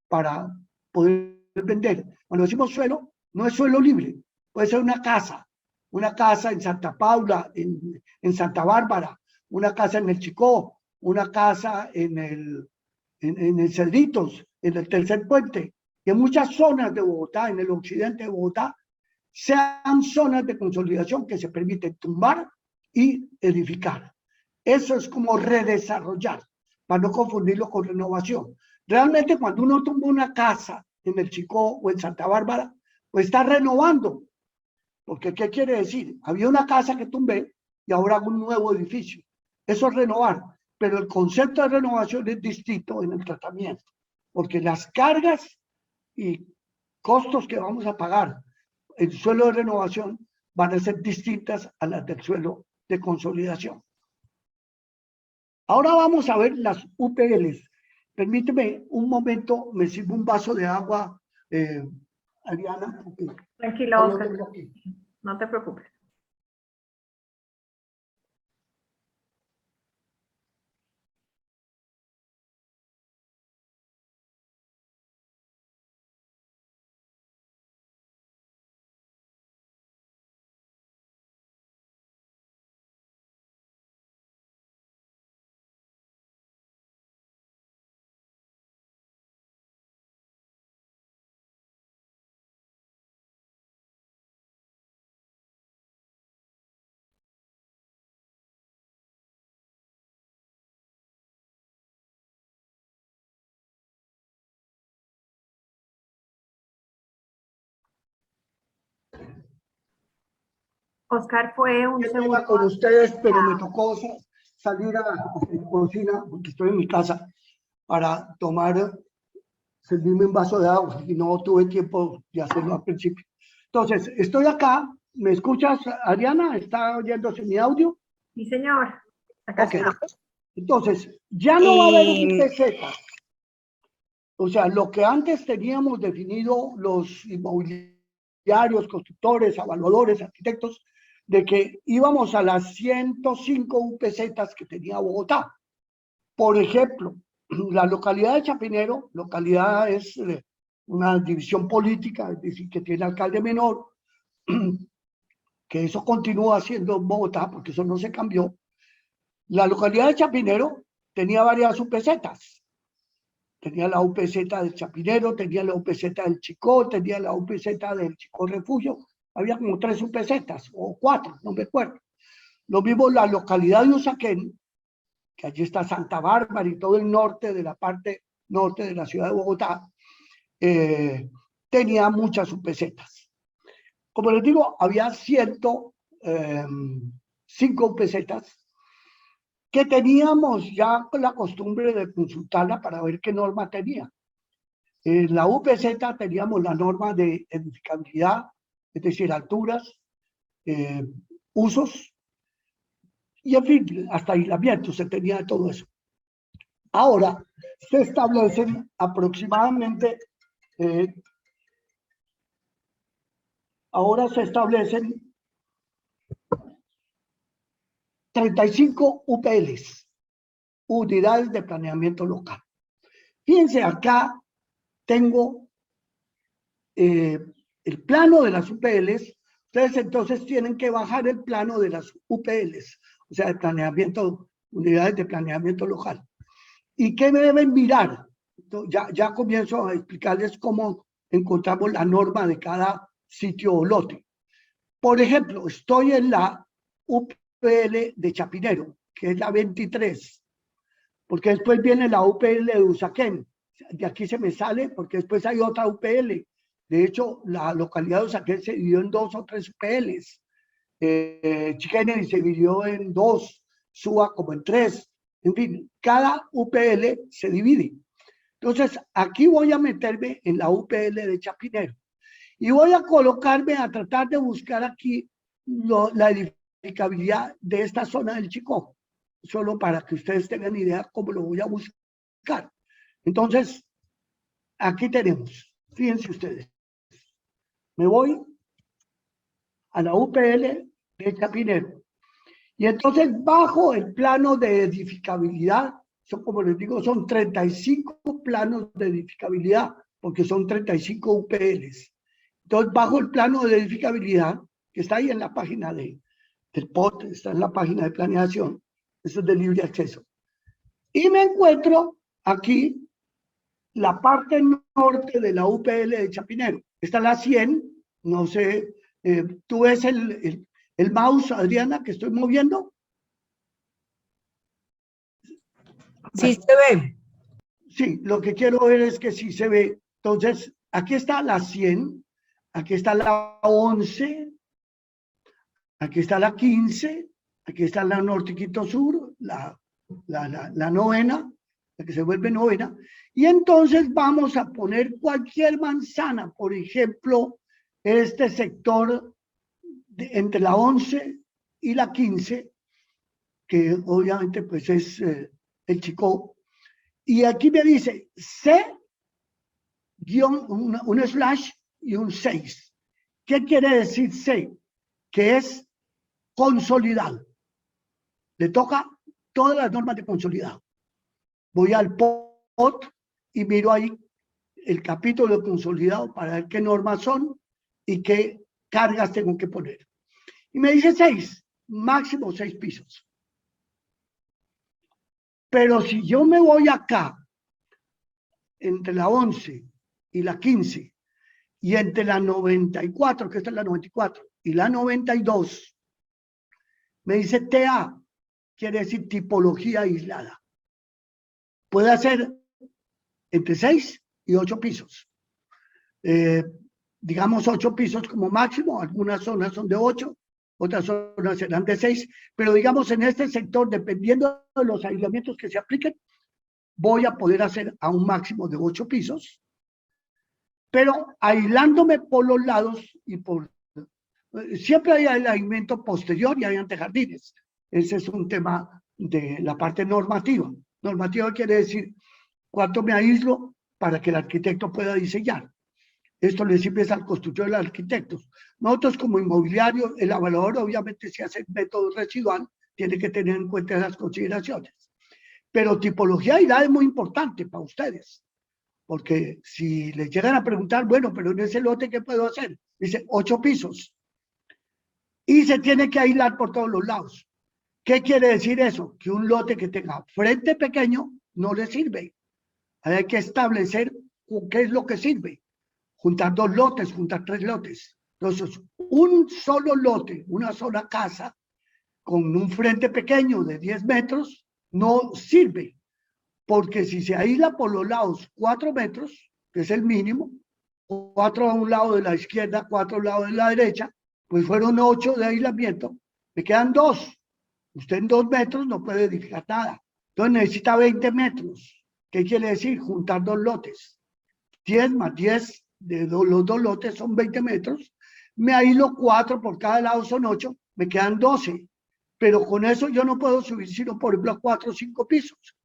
para poder vender. Cuando decimos suelo, no es suelo libre, puede ser una casa en Santa Paula, en Santa Bárbara, una casa en el Chicó, una casa en el Cedritos, en el Tercer Puente, y en muchas zonas de Bogotá, en el occidente de Bogotá, sean zonas de consolidación que se permiten tumbar y edificar. Eso es como redesarrollar, para no confundirlo con renovación. Realmente cuando uno tumba una casa en el Chicó o en Santa Bárbara, pues está renovando. Porque, ¿qué quiere decir? Había una casa que tumbé y ahora hago un nuevo edificio. Eso es renovar. Pero el concepto de renovación es distinto en el tratamiento. Porque las cargas y costos que vamos a pagar en suelo de renovación van a ser distintas a las del suelo de consolidación. Ahora vamos a ver las UPLs. Permíteme un momento, me sirvo un vaso de agua, Ariana. Tranquilo, Oscar. No te preocupes. Oscar fue un segundo con ustedes, pero me tocó salir a la cocina, porque estoy en mi casa, para servirme un vaso de agua, y no tuve tiempo de hacerlo al principio. Entonces, estoy acá, ¿me escuchas, Ariana? ¿Está oyéndose mi audio? Sí, señor. Acá Ok. está. Entonces, ya no va a haber un PZ. O sea, lo que antes teníamos definido los inmobiliarios, constructores, evaluadores, arquitectos, de que íbamos a las 105 UPZ que tenía Bogotá. Por ejemplo, la localidad de Chapinero, localidad es una división política, es decir, que tiene alcalde menor, que eso continúa siendo Bogotá, porque eso no se cambió. La localidad de Chapinero tenía varias UPZs. Tenía la UPZ del Chapinero, tenía la UPZ del Chicó, tenía la UPZ del Chicó Refugio. Había como 3 UPZs o 4, no me acuerdo. Lo mismo la localidad de Usaquén, que allí está Santa Bárbara y todo el norte de la parte norte de la ciudad de Bogotá, tenía muchas UPZs. Como les digo, había 105 UPZs que teníamos ya la costumbre de consultarla para ver qué norma tenía. En la UPZ teníamos la norma de edificabilidad, es decir, alturas, usos, y en fin, hasta aislamiento se tenía todo eso. Ahora se establecen aproximadamente, ahora se establecen 35 UPLs, unidades de planeamiento local. Fíjense, acá tengo el plano de las UPLs. Ustedes entonces tienen que bajar el plano de las UPLs, o sea, de planeamiento, unidades de planeamiento local. ¿Y qué me deben mirar? Ya comienzo a explicarles cómo encontramos la norma de cada sitio o lote. Por ejemplo, estoy en la UPL de Chapinero, que es la 23, porque después viene la UPL de Usaquén. De aquí se me sale porque después hay otra UPL. De hecho, la localidad de Usaquén se dividió en 2 o 3 UPLs. Chiquene se dividió en 2, Suba como en 3. En fin, cada UPL se divide. Entonces, aquí voy a meterme en la UPL de Chapinero y voy a colocarme a tratar de buscar aquí la edificabilidad de esta zona del Chicó, solo para que ustedes tengan idea cómo lo voy a buscar. Entonces, aquí tenemos, fíjense ustedes, me voy a la UPL de Chapinero y entonces bajo el plano de edificabilidad, son, como les digo, son 35 planos de edificabilidad, porque son 35 UPLs. Entonces, bajo el plano de edificabilidad, que está ahí en la página del POT, está en la página de planeación, eso es de libre acceso. Y me encuentro aquí la parte norte de la UPL de Chapinero. Está la 100, no sé, ¿tú ves el mouse, Adriana, que estoy moviendo? Sí se ve. Sí, lo que quiero ver es que sí se ve. Entonces, aquí está la 100, aquí está la 11, aquí está la 15, aquí está la Norte Quito Sur, la novena, la que se vuelve novena. Y entonces vamos a poner cualquier manzana, por ejemplo, este sector entre la 11 y la 15, que obviamente pues es el Chicó. Y aquí me dice C, un slash y un 6. ¿Qué quiere decir C? Que es consolidado. Le toca todas las normas de consolidado. Voy al POT y miro ahí el capítulo de consolidado para ver qué normas son y qué cargas tengo que poner. Y me dice 6, máximo 6 pisos. Pero si yo me voy acá, entre la 11 y la 15, y entre la 94, que esta es la 94, y la 92, me dice TA, quiere decir tipología aislada. Puede hacer entre 6 y 8 pisos. Digamos 8 pisos como máximo, algunas zonas son de 8, otras zonas serán de 6, pero digamos en este sector, dependiendo de los aislamientos que se apliquen, voy a poder hacer a un máximo de 8 pisos, pero aislándome por los lados y por... Siempre hay aislamiento posterior y hay antejardines. Ese es un tema de la parte normativa. Normativa quiere decir cuánto me aíslo para que el arquitecto pueda diseñar. Esto le sirve al constructor y a los arquitectos. Nosotros como inmobiliario, el evaluador obviamente si hace método residual, tiene que tener en cuenta esas consideraciones. Pero tipología aislada es muy importante para ustedes, porque si les llegan a preguntar, bueno, pero en ese lote, ¿qué puedo hacer? Dice 8 pisos. Y se tiene que aislar por todos los lados. ¿Qué quiere decir eso? Que un lote que tenga frente pequeño no le sirve. Hay que establecer qué es lo que sirve. Juntar 2 lotes, juntar 3 lotes. Entonces, un solo lote, una sola casa, con un frente pequeño de 10 metros, no sirve. Porque si se aísla por los lados 4 metros, que es el mínimo, 4 a un lado de la izquierda, 4 al lado de la derecha, pues fueron 8 de aislamiento, me quedan 2. Usted en 2 metros no puede edificar nada. Entonces necesita 20 metros. ¿Qué quiere decir? Juntar 2 lotes. 10 más 10 de los 2 lotes son 20 metros. Me aíslo 4 por cada lado son 8, me quedan 12. Pero con eso yo no puedo subir sino por ejemplo a 4 o 5 pisos.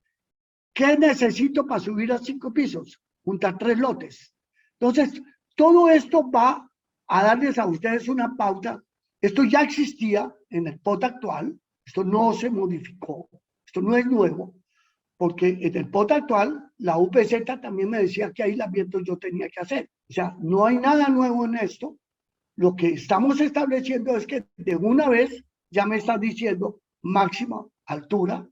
¿Qué necesito para subir a 5 pisos? Juntar 3 lotes. Entonces, todo esto va a darles a ustedes una pauta. Esto ya existía en el POT actual, esto no se modificó, esto no es nuevo, porque en el POT actual, la UPZ también me decía qué aislamiento yo tenía que hacer. O sea, no hay nada nuevo en esto. Lo que estamos estableciendo es que de una vez ya me están diciendo máxima altura,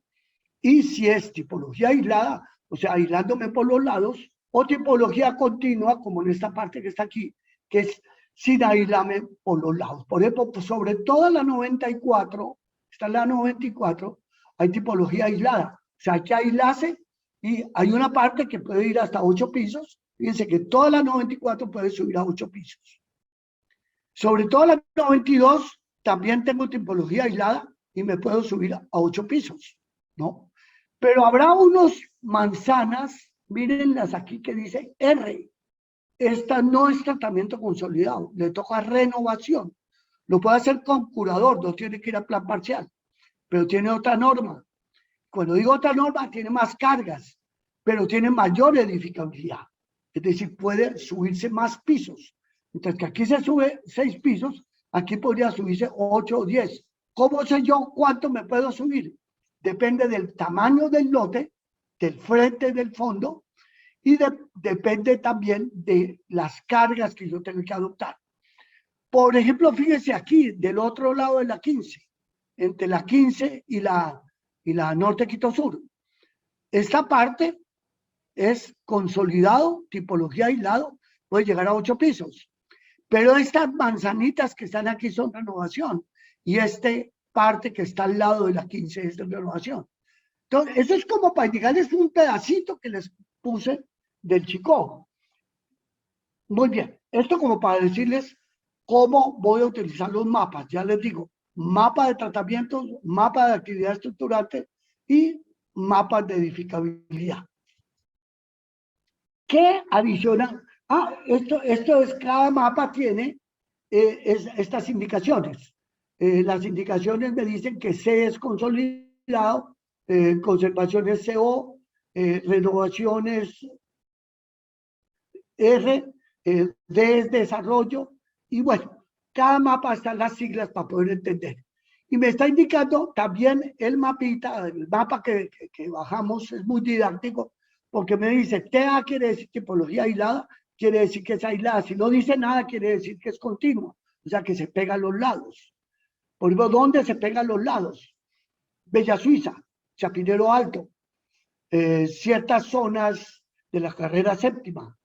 y si es tipología aislada, o sea, aislándome por los lados, o tipología continua, como en esta parte que está aquí, que es sin aislame por los lados. Por ejemplo, pues sobre toda la 94, está la 94, hay tipología aislada. O sea, hay que aislarse y hay una parte que puede ir hasta 8 pisos. Fíjense que toda la 94 puede subir a 8 pisos. Sobre todo la 92 también tengo tipología aislada y me puedo subir a 8 pisos, ¿no? Pero habrá unos manzanas, mírenlas aquí que dice R. Esta no es tratamiento consolidado, le toca renovación. Lo puede hacer con curador, no tiene que ir a plan parcial, pero tiene otra norma. Cuando digo otra norma, tiene más cargas, pero tiene mayor edificabilidad. Es decir, puede subirse más pisos. Mientras que aquí se sube 6 pisos, aquí podría subirse 8 o 10. ¿Cómo sé yo cuánto me puedo subir? Depende del tamaño del lote, del frente, del fondo, y depende también de las cargas que yo tengo que adoptar. Por ejemplo, fíjense aquí, del otro lado de la 15, entre la 15 y la Norte Quito Sur. Esta parte es consolidado, tipología aislado, puede llegar a 8 pisos. Pero estas manzanitas que están aquí son renovación. Y este parte que está al lado de la 15 es de renovación. Entonces, eso es como para indicarles un pedacito que les puse del Chicó. Muy bien, esto como para decirles cómo voy a utilizar los mapas. Ya les digo, mapa de tratamientos, mapa de actividad estructurante y mapas de edificabilidad. ¿Qué adiciona? Esto es, cada mapa tiene estas indicaciones. Las indicaciones me dicen que C es consolidado, conservación es CO, renovación es R, D es desarrollo, y bueno, cada mapa están las siglas para poder entender. Y me está indicando también el mapita, el mapa que bajamos, es muy didáctico, porque me dice, TA quiere decir tipología aislada, quiere decir que es aislada. Si no dice nada, quiere decir que es continua, o sea, que se pega a los lados. Por ejemplo, ¿dónde se pegan los lados? Bella Suiza, Chapinero Alto, ciertas zonas de la carrera séptima.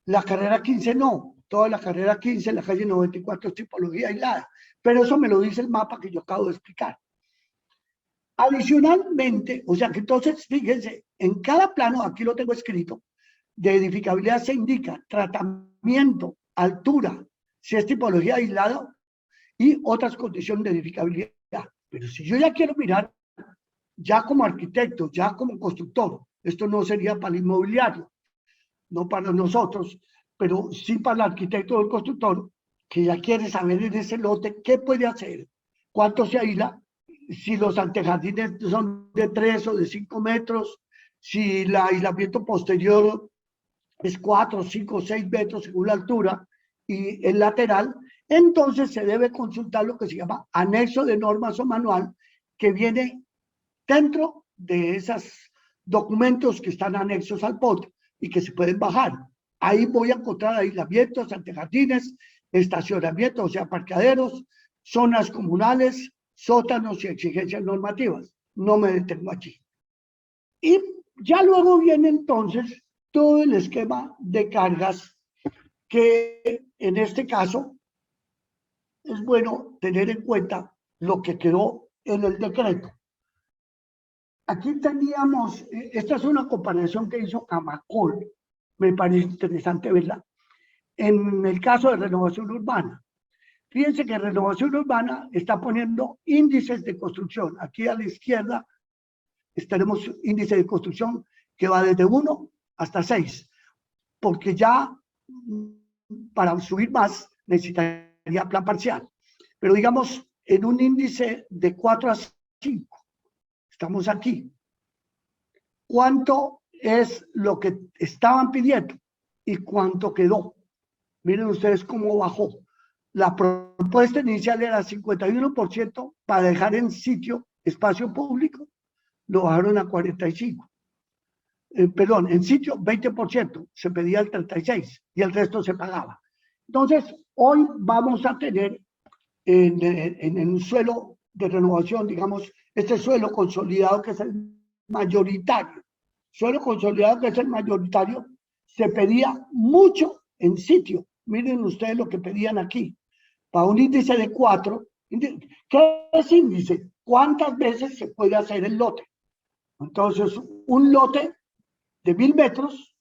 La carrera 15 no, toda la carrera 15, la calle 94 es tipología aislada, pero eso me lo dice el mapa que yo acabo de explicar. Adicionalmente, o sea que entonces, fíjense, en cada plano, aquí lo tengo escrito, de edificabilidad se indica tratamiento, altura, si es tipología aislada y otras condiciones de edificabilidad. Pero si yo ya quiero mirar, ya como arquitecto, ya como constructor, esto no sería para el inmobiliario, no para nosotros, pero sí para el arquitecto o el constructor, que ya quiere saber en ese lote qué puede hacer, cuánto se aísla, si los antejardines son de 3 o de 5 metros, si el aislamiento posterior es 4, 5, 6 metros según la altura, y el lateral, entonces se debe consultar lo que se llama anexo de normas o manual, que viene dentro de esos documentos que están anexos al POT y que se pueden bajar. Ahí voy a encontrar aislamientos, antejardines, estacionamientos, o sea, parqueaderos, zonas comunales, sótanos y exigencias normativas. No me detengo aquí. Y ya luego viene entonces todo el esquema de cargas que en este caso es bueno tener en cuenta lo que quedó en el decreto. Aquí teníamos, esta es una comparación que hizo Camacol, me parece interesante verla, en el caso de renovación urbana. Fíjense que renovación urbana está poniendo índices de construcción. Aquí a la izquierda tenemos índice de construcción que va desde 1 hasta 6, porque ya para subir más necesitaría plan parcial. Pero digamos, en un índice de 4 a 5, estamos aquí. ¿Cuánto es lo que estaban pidiendo y cuánto quedó? Miren ustedes cómo bajó. La propuesta inicial era 51% para dejar en sitio espacio público, lo bajaron a 45%. Perdón, en sitio 20%, se pedía el 36% y el resto se pagaba. Entonces, hoy vamos a tener en un suelo de renovación, digamos, este suelo consolidado que es el mayoritario. Suelo consolidado que es el mayoritario, se pedía mucho en sitio. Miren ustedes lo que pedían aquí. Para un índice de 4, ¿qué es índice? ¿Cuántas veces se puede hacer el lote? Entonces, un lote de 1000 metros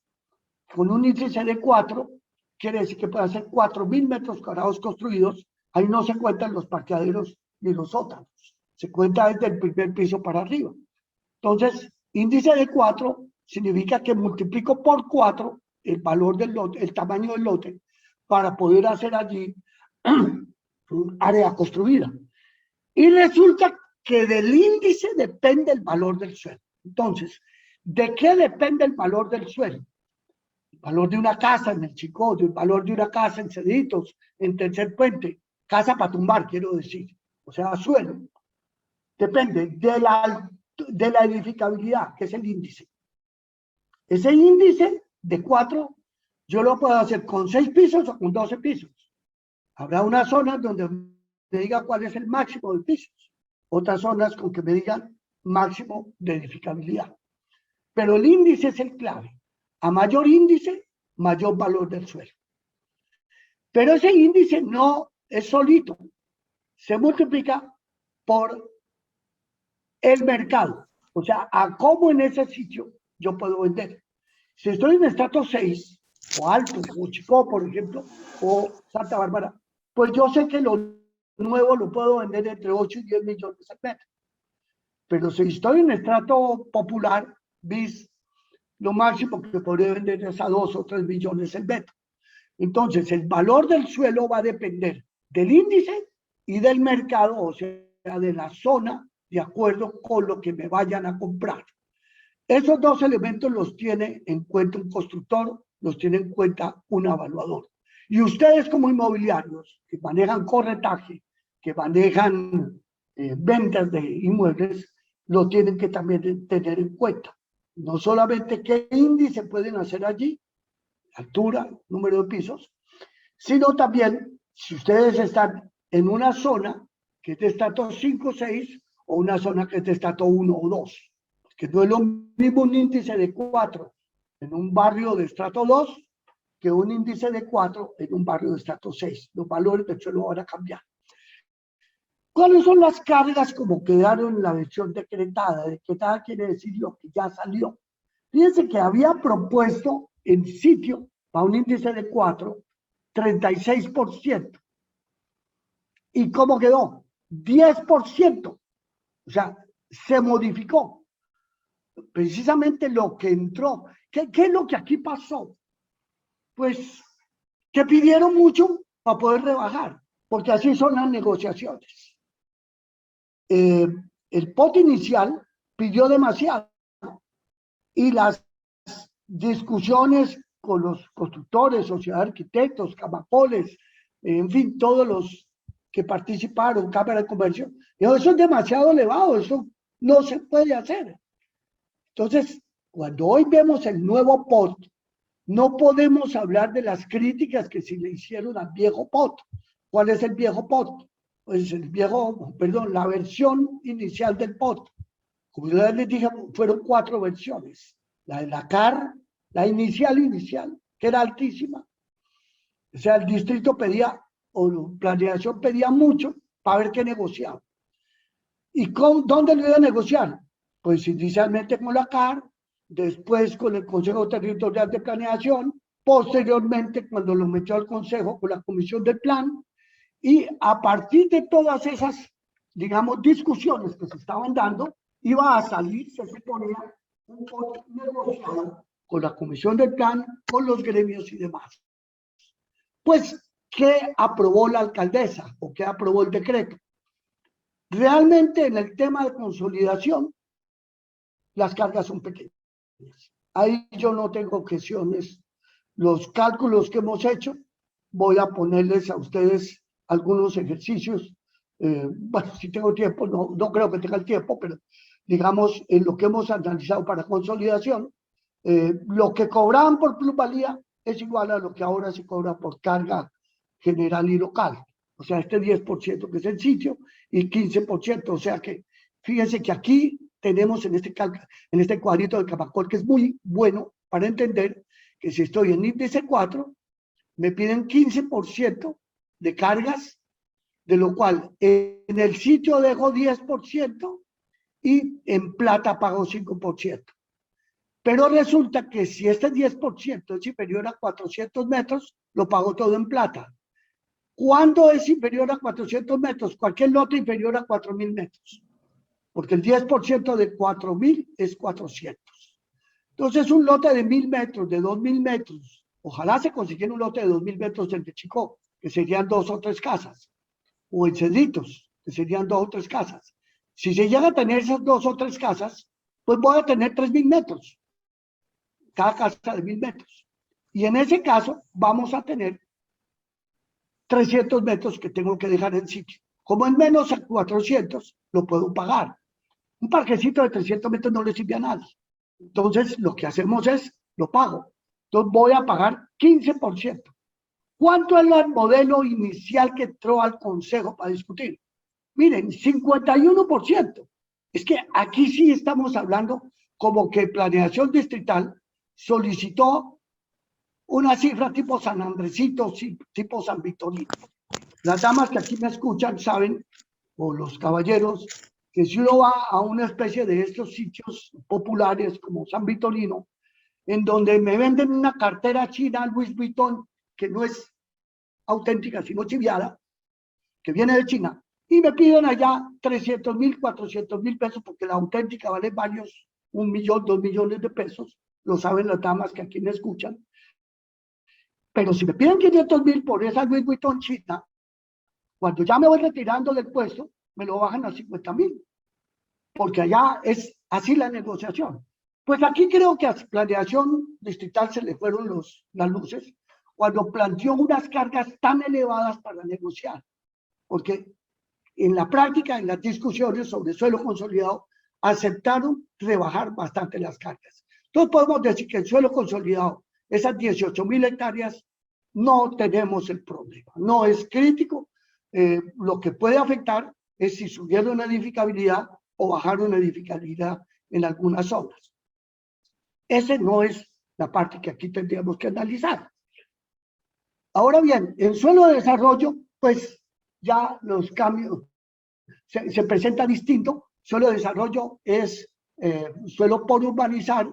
con un índice de 4 quiere decir que puede hacer 4000 metros cuadrados construidos. Ahí no se cuentan los parqueaderos ni los sótanos. Se cuenta desde el primer piso para arriba. Entonces, índice de 4 significa que multiplico por 4 el valor del lote, el tamaño del lote, para poder hacer allí un área construida. Y resulta que del índice depende el valor del suelo. Entonces, ¿de qué depende el valor del suelo? El valor de una casa en el Chicó, el valor de una casa en Ceditos, en Tercer Puente, casa para tumbar, quiero decir, o sea, suelo. Depende de la edificabilidad, que es el índice. Ese índice de 4, yo lo puedo hacer con 6 pisos o con 12 pisos. Habrá unas zonas donde me diga cuál es el máximo de pisos, otras zonas con que me digan máximo de edificabilidad. Pero el índice es el clave. A mayor índice, mayor valor del suelo. Pero ese índice no es solito, se multiplica por el mercado, o sea, a cómo en ese sitio yo puedo vender. Si estoy en estrato 6, o Alto, o Chicó, por ejemplo, o Santa Bárbara, pues yo sé que lo nuevo lo puedo vender entre 8 y 10 millones al metro. Pero si estoy en estrato popular, bis, lo máximo que podría vender es a 2 o 3 millones el metro. Entonces, el valor del suelo va a depender del índice y del mercado, o sea, de la zona, de acuerdo con lo que me vayan a comprar. Esos dos elementos los tiene en cuenta un constructor, los tiene en cuenta un evaluador. Y ustedes como inmobiliarios que manejan corretaje, que manejan ventas de inmuebles, lo tienen que también tener en cuenta. No solamente qué índice pueden hacer allí, altura, número de pisos, sino también si ustedes están en una zona que es de estrato 5 o 6 o una zona que es de estrato 1 o 2. Que no es lo mismo un índice de 4 en un barrio de estrato 2 que un índice de 4 en un barrio de estrato 6. Los valores de hecho no van a cambiar. ¿Cuáles son las cargas como quedaron en la versión decretada? Decretada quiere decir lo que ya salió. Fíjense que había propuesto en sitio para un índice de 4, 36%. ¿Y cómo quedó? 10%. O sea, se modificó. Precisamente lo que entró. ¿Qué es lo que aquí pasó? Pues que pidieron mucho para poder rebajar, porque así son las negociaciones. El POT inicial pidió demasiado y las discusiones con los constructores, sociedad de arquitectos, camacoles, en fin, todos los que participaron, Cámara de Comercio, dijo, eso es demasiado elevado, eso no se puede hacer. Entonces, cuando hoy vemos el nuevo POT, no podemos hablar de las críticas que se le hicieron al viejo POT. ¿Cuál es el viejo POT? Pues la versión inicial del POT. Como yo les dije, fueron 4 versiones. La de la CAR, la inicial, que era altísima. O sea, el distrito pedía, o planeación pedía mucho para ver qué negociaba. ¿Y dónde lo iba a negociar? Pues inicialmente con la CAR, después con el Consejo Territorial de Planeación, posteriormente cuando lo metió al Consejo con la Comisión del Plan, y a partir de todas esas, digamos, discusiones que se estaban dando, iba a salir, se suponía, un POT negociado con la Comisión del Plan, con los gremios y demás. Pues, ¿qué aprobó la alcaldesa o qué aprobó el decreto? Realmente en el tema de consolidación, las cargas son pequeñas. Ahí yo no tengo objeciones. Los cálculos que hemos hecho, voy a ponerles a ustedes algunos ejercicios. Bueno, si tengo tiempo, no creo que tenga el tiempo, pero digamos, en lo que hemos analizado para consolidación, lo que cobraban por plusvalía es igual a lo que ahora se cobra por carga general y local. O sea, este 10% que es el sitio y 15%. O sea que, fíjense que aquí tenemos en este cuadrito de Camacol, que es muy bueno para entender que si estoy en índice 4, me piden 15% de cargas, de lo cual en el sitio dejo 10% y en plata pago 5%. Pero resulta que si este 10% es inferior a 400 metros, lo pago todo en plata. ¿Cuándo es inferior a 400 metros? Cualquier lote inferior a 4.000 metros. Porque el 10% de 4.000 es 400. Entonces, un lote de 1.000 metros, de 2.000 metros, ojalá se consiguiera un lote de 2.000 metros en Chicó, que serían 2 o 3 casas, o en Cedritos, que serían 2 o 3 casas. Si se llega a tener esas 2 o 3 casas, pues voy a tener 3.000 metros, cada casa de 1.000 metros. Y en ese caso, vamos a tener 300 metros que tengo que dejar en sitio. Como en menos a 400, lo puedo pagar. Un parquecito de 300 metros no le sirve a nadie. Entonces, lo que hacemos es, lo pago. Entonces, voy a pagar 15%. ¿Cuánto es el modelo inicial que entró al Consejo para discutir? Miren, 51%. Es que aquí sí estamos hablando como que Planeación Distrital solicitó una cifra tipo San Andresito, tipo San Victorino. Las damas que aquí me escuchan saben, o los caballeros, que si uno va a una especie de estos sitios populares como San Victorino, en donde me venden una cartera china Louis Vuitton, que no es auténtica, sino chiviada, que viene de China, y me piden allá 300.000, 400.000 pesos, porque la auténtica vale varios, 1 millón, 2 millones de pesos, lo saben las damas que aquí me escuchan. Pero si me piden 500.000 por esa Louis Vuitton china, cuando ya me voy retirando del puesto, me lo bajan a 50.000, porque allá es así la negociación. Pues aquí creo que a Planeación Distrital se le fueron las luces cuando planteó unas cargas tan elevadas para negociar, porque en la práctica, en las discusiones sobre suelo consolidado, aceptaron rebajar bastante las cargas. Entonces podemos decir que en suelo consolidado, esas 18.000 hectáreas, no tenemos el problema, no es crítico. Lo que puede afectar es si subieron una edificabilidad o bajaron una edificabilidad en algunas zonas. Esa no es la parte que aquí tendríamos que analizar. Ahora bien, en suelo de desarrollo, pues ya los cambios se presenta distinto. Suelo de desarrollo es suelo por urbanizar.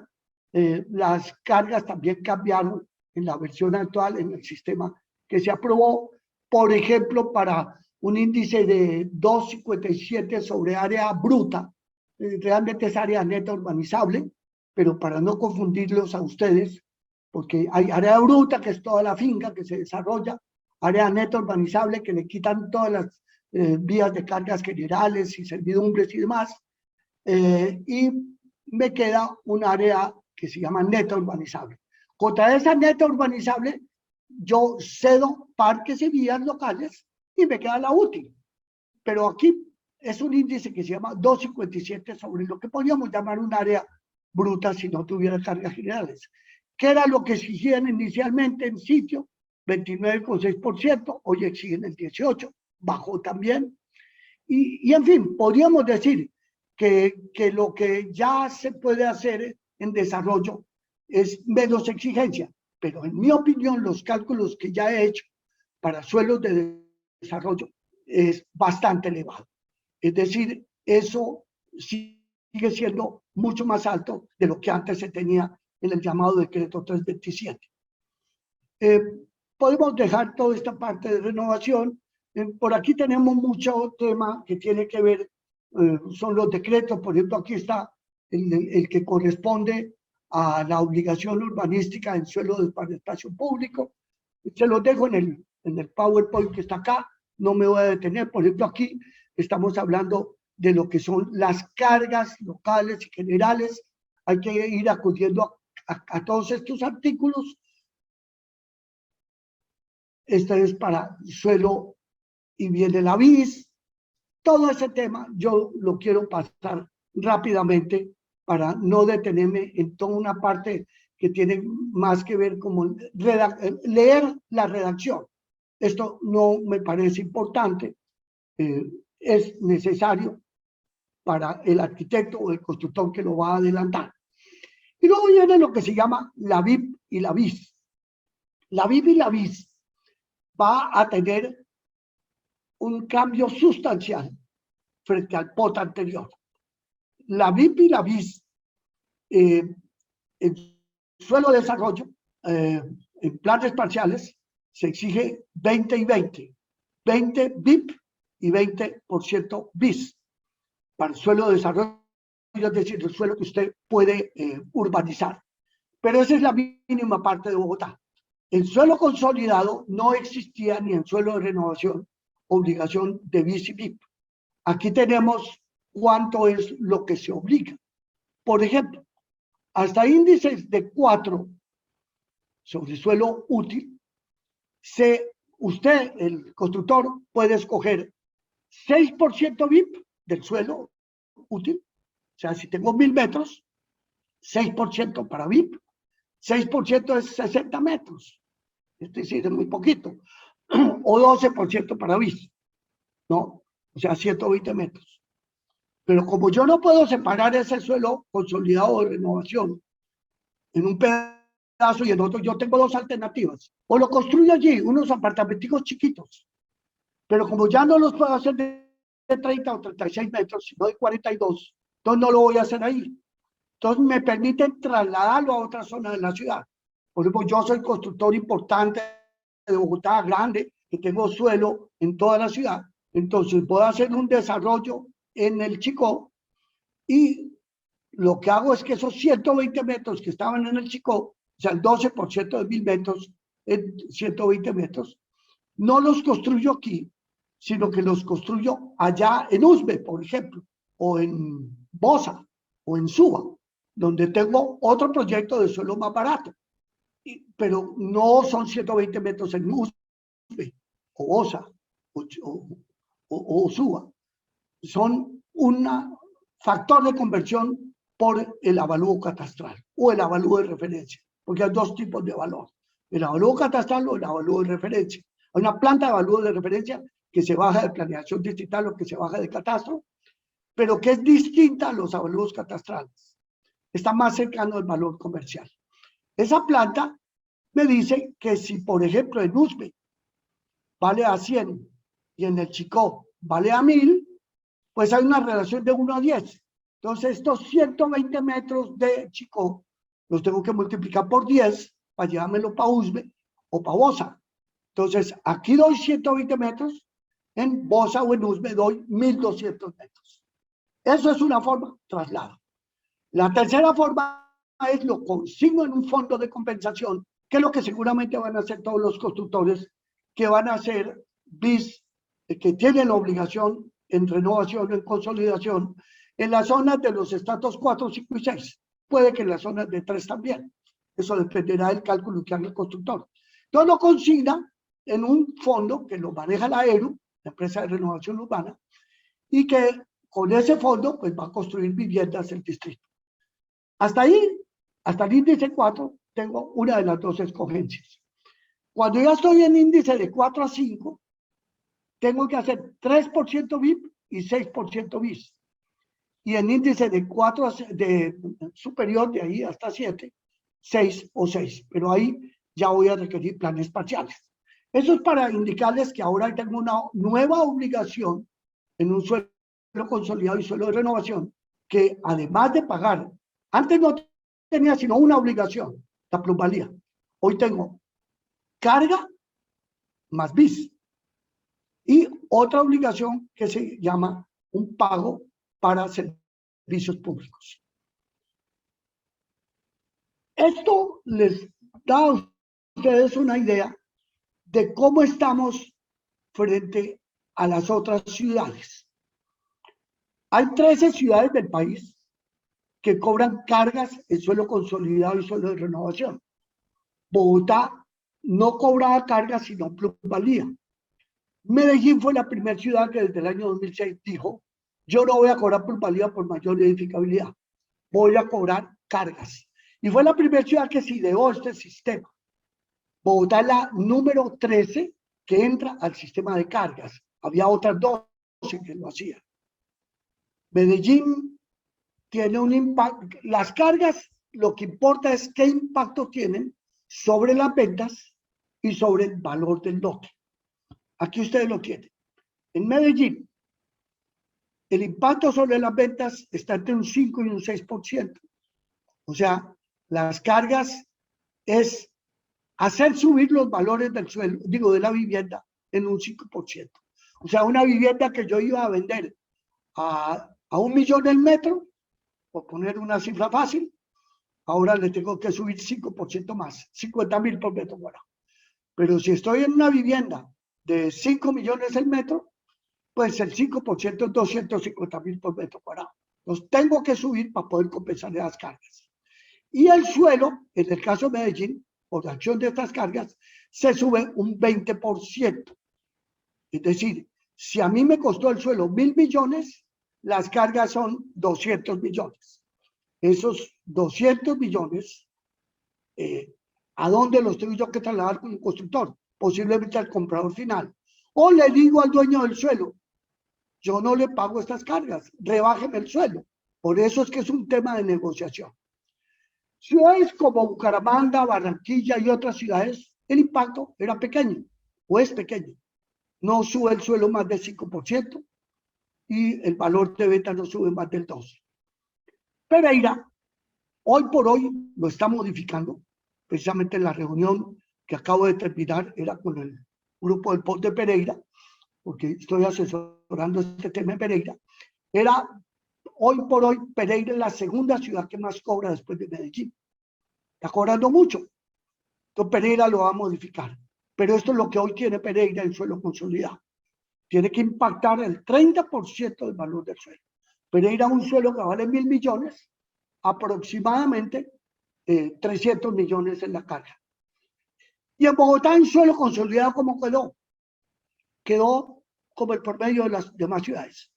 Las cargas también cambiaron en la versión actual, en el sistema que se aprobó. Por ejemplo, para un índice de 2,57 sobre área bruta, realmente es área neta urbanizable, pero para no confundirlos a ustedes, porque hay área bruta, que es toda la finca que se desarrolla, área neta urbanizable, que le quitan todas las vías de cargas generales y servidumbres y demás, y me queda un área que se llama neta urbanizable. Contra esa neta urbanizable, yo cedo parques y vías locales y me queda la útil. Pero aquí es un índice que se llama 2,57 sobre lo que podríamos llamar un área bruta si no tuviera cargas generales. ¿Qué era lo que exigían inicialmente en sitio? 29,6%, hoy exigen el 18%, bajó también. Y en fin, podríamos decir que lo que ya se puede hacer en desarrollo es menos exigencia, pero en mi opinión los cálculos que ya he hecho para suelos de desarrollo es bastante elevado. Es decir, eso sigue siendo mucho más alto de lo que antes se tenía en el llamado decreto 327. Podemos dejar toda esta parte de renovación. Por aquí tenemos mucho tema que tiene que ver, son los decretos. Por ejemplo, aquí está el que corresponde a la obligación urbanística en suelo para espacio público. Se los dejo en el PowerPoint que está acá, no me voy a detener. Por ejemplo, aquí estamos hablando de lo que son las cargas locales y generales. Hay que ir acudiendo a todos estos artículos. Este es para suelo y viene la BIS. Todo ese tema yo lo quiero pasar rápidamente para no detenerme en toda una parte que tiene más que ver como leer la redacción. Esto no me parece importante, es necesario para el arquitecto o el constructor que lo va a adelantar. Y luego viene lo que se llama la VIP y la BIS. La BIP y la BIS va a tener un cambio sustancial frente al POT anterior. La BIP y la BIS en suelo de desarrollo, en planes parciales, se exige 20 y 20. 20 BIP y 20% BIS para el suelo de desarrollo, es decir, el suelo que usted puede urbanizar. Pero esa es la mínima parte de Bogotá. El suelo consolidado no existía ni en suelo de renovación, obligación de BIS y BIP. Aquí tenemos cuánto es lo que se obliga. Por ejemplo, hasta índices de 4 sobre suelo útil, usted, el constructor, puede escoger 6% BIP del suelo útil. O sea, si tengo 1000 metros, 6% para BIP, 6% es 60 metros. Es decir, es muy poquito. O 12% para BIS, ¿no? O sea, 120 metros. Pero como yo no puedo separar ese suelo consolidado de renovación en un pedazo y en otro, yo tengo dos alternativas. O lo construyo allí, unos apartamentos chiquitos, pero como ya no los puedo hacer de 30 o 36 metros, sino de 42, entonces no lo voy a hacer ahí. Entonces me permiten trasladarlo a otra zona de la ciudad. Por ejemplo, yo soy constructor importante de Bogotá, grande, que tengo suelo en toda la ciudad. Entonces puedo hacer un desarrollo en el Chicó y lo que hago es que esos 120 metros que estaban en el Chicó, o sea, el 12% de 1000 metros en 120 metros, no los construyo aquí, sino que los construyo allá en Usme, por ejemplo, o en Bosa, o en Suba, donde tengo otro proyecto de suelo más barato. Pero no son 120 metros en Usme, o Bosa, o Suba. Son un factor de conversión por el avalúo catastral o el avalúo de referencia, porque hay dos tipos de valor, el avalúo catastral o el avalúo de referencia. Hay una planta de avalúo de referencia que se baja de planeación distrital o que se baja de catastro, pero que es distinta a los avalúos catastrales. Está más cercano al valor comercial. Esa planta me dice que si, por ejemplo, en Usme vale a 100 y en el Chicó vale a 1000, pues hay una relación de 1 a 10. Entonces, estos 120 metros de Chicó los tengo que multiplicar por 10 para llevármelo para Usme o para Bosa. Entonces, aquí doy 120 metros, en Bosa o en Usme doy 1200 metros. Eso es una forma, traslado. La tercera forma es lo consigno en un fondo de compensación, que es lo que seguramente van a hacer todos los constructores que van a hacer BIS, que tienen la obligación en renovación, en consolidación, en las zonas de los estratos 4, 5 y 6. Puede que en las zonas de 3 también. Eso dependerá del cálculo que haga el constructor. Entonces lo consigna en un fondo que lo maneja la ERU, la empresa de renovación urbana, y que con ese fondo pues va a construir viviendas en el distrito. Hasta ahí, hasta el índice 4, tengo una de las dos escogencias. Cuando ya estoy en índice de 4 a 5, tengo que hacer 3% BIP y 6% BIS. Y en índice de 4 de superior, de ahí hasta 7, 6 o 6. Pero ahí ya voy a requerir planes parciales. Eso es para indicarles que ahora tengo una nueva obligación en un suelo consolidado y suelo de renovación, que además de pagar, antes no tenía sino una obligación, la plusvalía. Hoy tengo carga más BIS y otra obligación que se llama un pago para servicios públicos. Esto les da a ustedes una idea de cómo estamos frente a las otras ciudades. Hay 13 ciudades del país que cobran cargas en suelo consolidado y suelo de renovación. Bogotá no cobraba cargas sino plusvalía. Medellín fue la primera ciudad que desde el año 2006 dijo: yo no voy a cobrar plusvalía por mayor edificabilidad, voy a cobrar cargas. Y fue la primera ciudad que se ideó este sistema. Bogotá es la número 13 que entra al sistema de cargas. Había otras 12 que lo hacían. Medellín tiene un impacto. Las cargas, lo que importa es qué impacto tienen sobre las ventas y sobre el valor del lote. Aquí ustedes lo tienen. En Medellín, el impacto sobre las ventas está entre un 5 y un 6%. O sea, las cargas es hacer subir los valores del suelo, digo, de la vivienda en un 5%. O sea, una vivienda que yo iba a vender a 1 millón el metro, por poner una cifra fácil, ahora le tengo que subir 5% más, 50.000 por metro cuadrado. Pero si estoy en una vivienda de 5 millones el metro, pues el 5% es 250.000 por metro cuadrado. Entonces tengo que subir para poder compensar las cargas. Y el suelo, en el caso de Medellín, por acción de estas cargas, se sube un 20%. Es decir, si a mí me costó el suelo 1.000 millones, las cargas son 200 millones. Esos 200 millones, ¿a dónde los tengo yo que trasladar con un constructor? Posiblemente al comprador final. O le digo al dueño del suelo, yo no le pago estas cargas, rebájeme el suelo. Por eso es que es un tema de negociación. Ciudades como Bucaramanga, Barranquilla y otras ciudades, el impacto era pequeño o es pequeño. No sube el suelo más del 5% y el valor de venta no sube más del 12%. Pereira, hoy por hoy, lo está modificando. Precisamente en la reunión que acabo de terminar era con el grupo del POT de Pereira, porque estoy asesorando este tema en Pereira. Hoy por hoy, Pereira es la segunda ciudad que más cobra después de Medellín. Está cobrando mucho. Entonces Pereira lo va a modificar. Pero esto es lo que hoy tiene Pereira en suelo consolidado. Tiene que impactar el 30% del valor del suelo. Pereira es un suelo que vale 1.000 millones, aproximadamente 300 millones en la carga. Y en Bogotá, en suelo consolidado, ¿cómo quedó? Quedó como el promedio de las demás ciudades.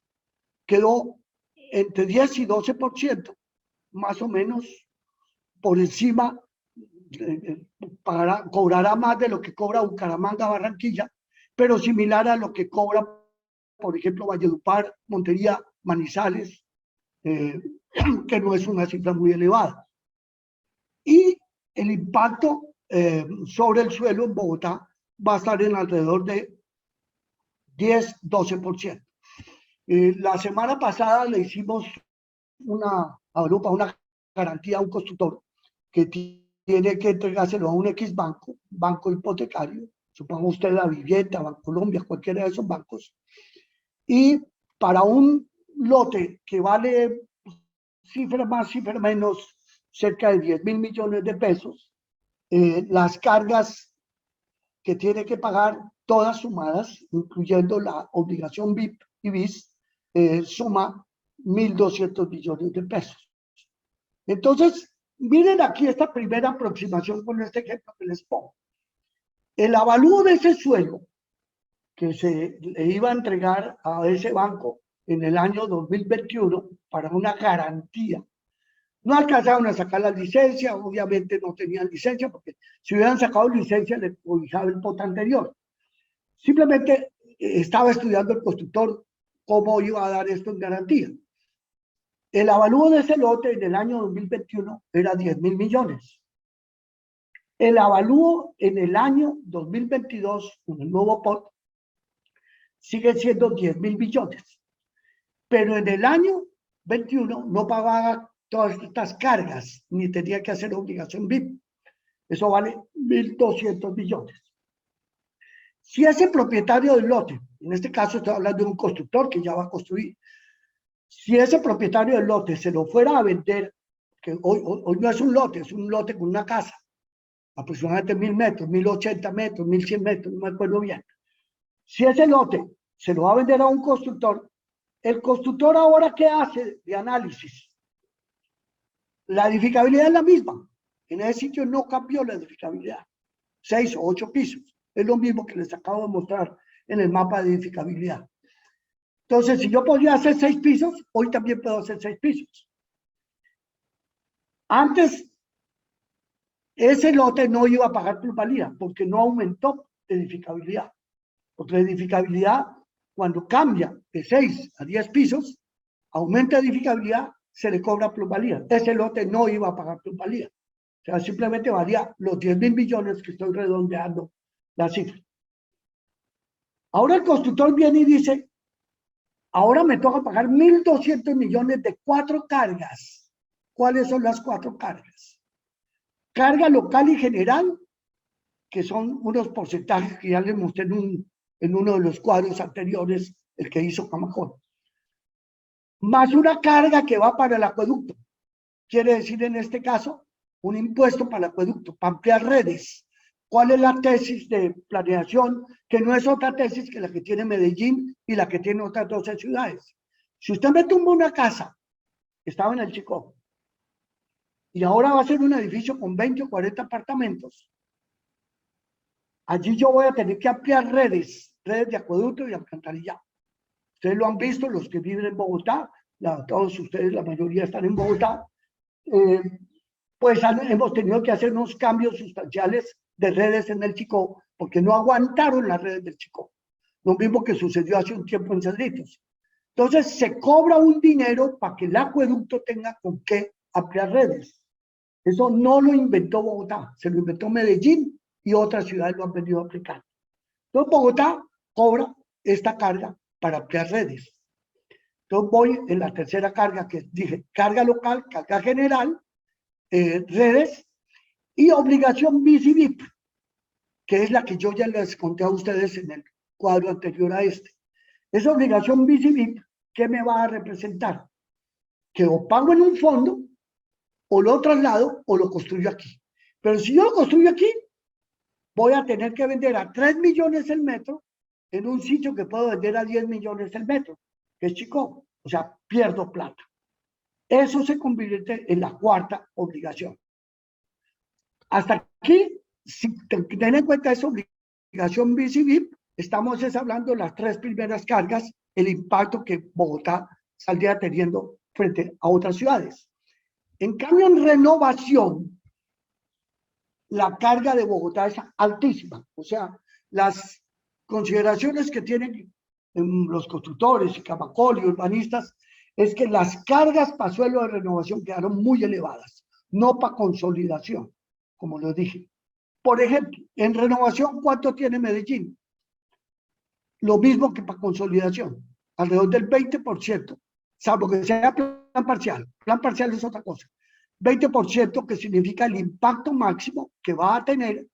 Quedó entre 10 y 12%, más o menos por encima, cobrará más de lo que cobra Bucaramanga, Barranquilla, pero similar a lo que cobra, por ejemplo, Valledupar, Montería, Manizales, que no es una cifra muy elevada. Y el impacto sobre el suelo en Bogotá va a estar en alrededor de 10-12%. La semana pasada le hicimos a Europa una garantía a un constructor que tiene que entregárselo a un X banco hipotecario, supongo usted la Vivienda, Bancolombia, cualquiera de esos bancos, y para un lote que vale cifra más, cifra menos, cerca de 10.000 millones de pesos, las cargas que tiene que pagar, todas sumadas, incluyendo la obligación BIP y BIS, suma 1.200 millones de pesos. Entonces, miren aquí esta primera aproximación con este ejemplo que les pongo. El avalúo de ese suelo que se le iba a entregar a ese banco en el año 2021 para una garantía. No alcanzaron a sacar la licencia, obviamente no tenían licencia, porque si hubieran sacado licencia le cobijaba el POT anterior. Simplemente estaba estudiando el constructor cómo iba a dar esto en garantía. El avalúo de ese lote en el año 2021 era 10.000 millones. El avalúo en el año 2022, con el nuevo POT, sigue siendo 10.000 millones. Pero en el año 21 no pagaba todas estas cargas, ni tenía que hacer obligación BIP. Eso vale 1.200 millones. Si ese propietario del lote, en este caso estoy hablando de un constructor que ya va a construir, si ese propietario del lote se lo fuera a vender, que hoy no es un lote con una casa, aproximadamente 1.000 metros, 1.080 metros, 1.100 metros, no me acuerdo bien. Si ese lote se lo va a vender a un constructor, el constructor ahora, ¿qué hace de análisis? La edificabilidad es la misma. En ese sitio no cambió la edificabilidad. 6 o 8 pisos. Es lo mismo que les acabo de mostrar en el mapa de edificabilidad. Entonces, si yo podía hacer 6 pisos, hoy también puedo hacer 6 pisos. Antes, ese lote no iba a pagar plusvalía porque no aumentó la edificabilidad. Porque la edificabilidad, cuando cambia de 6 a 10 pisos, aumenta edificabilidad, se le cobra plusvalía. Ese lote no iba a pagar plusvalía. O sea, simplemente valía los 10.000 millones que estoy redondeando la cifra. Ahora el constructor viene y dice, ahora me toca pagar 1.200 millones de 4 cargas. ¿Cuáles son las 4 cargas? Carga local y general, que son unos porcentajes que ya les mostré en uno de los cuadros anteriores, el que hizo Camacol. Más una carga que va para el acueducto. Quiere decir en este caso, un impuesto para el acueducto, para ampliar redes. ¿Cuál es la tesis de planeación? Que no es otra tesis que la que tiene Medellín y la que tiene otras 12 ciudades. Si usted me tumba una casa, estaba en el Chicó, y ahora va a ser un edificio con 20 o 40 apartamentos, allí yo voy a tener que ampliar redes de acueducto y alcantarillado. Ustedes lo han visto, los que viven en Bogotá, todos ustedes, la mayoría están en Bogotá, pues hemos tenido que hacer unos cambios sustanciales de redes en el Chicó, porque no aguantaron las redes del Chicó. Lo mismo que sucedió hace un tiempo en Cedritos. Entonces se cobra un dinero para que el acueducto tenga con qué ampliar redes. Eso no lo inventó Bogotá, se lo inventó Medellín y otras ciudades lo han venido aplicando. Entonces Bogotá cobra esta carga para ampliar redes. Entonces voy en la tercera carga que dije, carga local, carga general, redes y obligación bis y VIP, que es la que yo ya les conté a ustedes en el cuadro anterior a este. Esa obligación bis y VIP, ¿qué me va a representar? Que o pago en un fondo, o lo traslado, o lo construyo aquí. Pero si yo lo construyo aquí, voy a tener que vender a 3 millones el metro en un sitio que puedo vender a 10 millones el metro, que es Chicó. O sea, pierdo plata. Eso se convierte en la cuarta obligación. Hasta aquí, si ten en cuenta esa obligación bis y VIP, estamos hablando de las 3 primeras cargas, el impacto que Bogotá saldría teniendo frente a otras ciudades. En cambio, en renovación, la carga de Bogotá es altísima. O sea, las consideraciones que tienen los constructores y Camacol y urbanistas es que las cargas para suelo de renovación quedaron muy elevadas, no para consolidación, como lo dije. Por ejemplo, en renovación, ¿cuánto tiene Medellín? Lo mismo que para consolidación, alrededor del 20%, salvo que sea plan parcial. Plan parcial es otra cosa. 20% que significa el impacto máximo que va a tener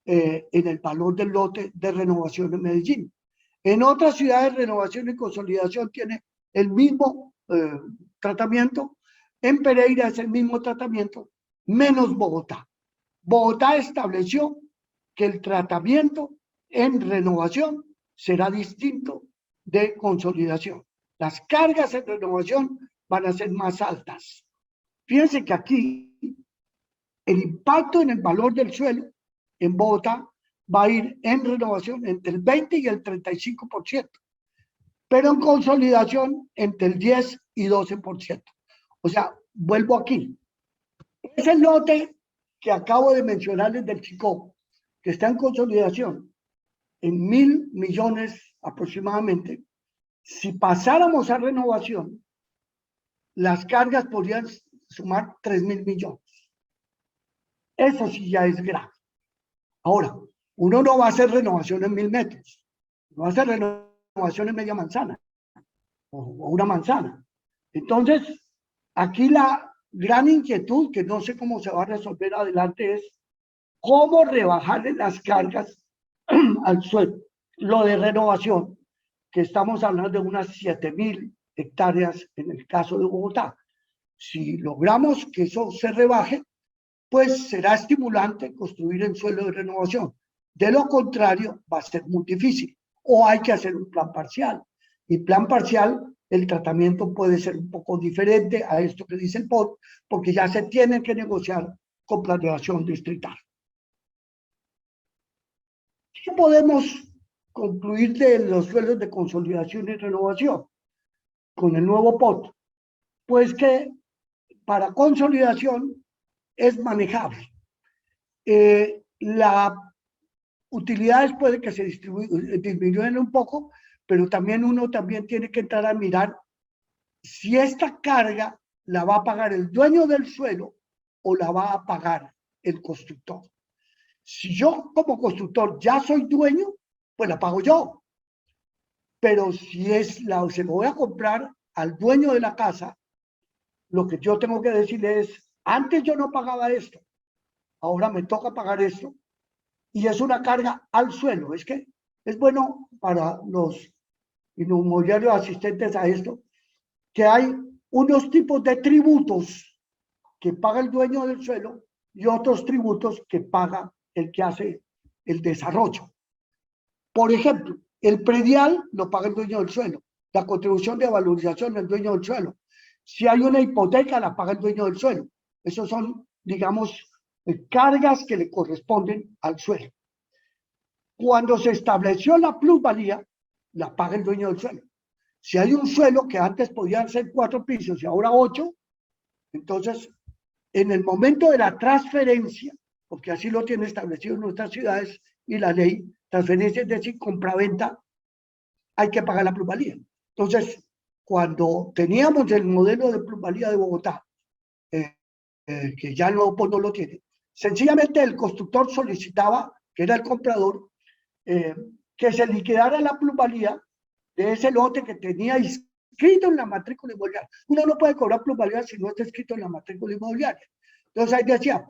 en el valor del lote de renovación en Medellín. En otras ciudades, renovación y consolidación tiene el mismo tratamiento. En Pereira es el mismo tratamiento, menos Bogotá. Bogotá estableció que el tratamiento en renovación será distinto de consolidación. Las cargas en renovación van a ser más altas. Fíjense que aquí el impacto en el valor del suelo en Bogotá va a ir en renovación entre el 20 y el 35%, pero en consolidación entre el 10 y 12%. O sea, vuelvo aquí. Ese lote que acabo de mencionarles del Chicó, que está en consolidación en 1.000 millones aproximadamente, si pasáramos a renovación, las cargas podrían sumar 3.000 millones. Eso sí ya es grave. Ahora, uno no va a hacer renovación en 1.000 metros, no va a hacer renovación en media manzana o una manzana. Entonces, aquí la gran inquietud, que no sé cómo se va a resolver adelante, es cómo rebajarle las cargas al suelo. Lo de renovación, que estamos hablando de unas 7.000 hectáreas en el caso de Bogotá. Si logramos que eso se rebaje, pues será estimulante construir en suelo de renovación. De lo contrario, va a ser muy difícil. O hay que hacer un plan parcial. Y plan parcial, el tratamiento puede ser un poco diferente a esto que dice el POT, porque ya se tiene que negociar con planeación distrital. ¿Qué podemos concluir de los suelos de consolidación y renovación con el nuevo POT? Pues que para consolidación es manejable. Las utilidades puede que se disminuyan un poco, pero también uno tiene que entrar a mirar si esta carga la va a pagar el dueño del suelo o la va a pagar el constructor. Si yo como constructor ya soy dueño, pues la pago yo. Pero si se lo voy a comprar al dueño de la casa, lo que yo tengo que decirle es, antes yo no pagaba esto, ahora me toca pagar esto, y es una carga al suelo. Es que es bueno para los inmobiliarios asistentes a esto, que hay unos tipos de tributos que paga el dueño del suelo y otros tributos que paga el que hace el desarrollo. Por ejemplo, el predial lo paga el dueño del suelo, la contribución de valorización del dueño del suelo. Si hay una hipoteca, la paga el dueño del suelo. Esos son, digamos, cargas que le corresponden al suelo. Cuando se estableció la plusvalía, la paga el dueño del suelo. Si hay un suelo que antes podían ser 4 pisos y ahora 8, entonces, en el momento de la transferencia, porque así lo tiene establecido en nuestras ciudades y la ley, transferencia es decir, compraventa, hay que pagar la plusvalía. Entonces, cuando teníamos el modelo de plusvalía de Bogotá, que ya no, pues no lo tiene, sencillamente el constructor solicitaba, que era el comprador, que se liquidara la plusvalía de ese lote que tenía inscrito en la matrícula inmobiliaria. Uno no puede cobrar plusvalía si no está escrito en la matrícula inmobiliaria. Entonces ahí decía,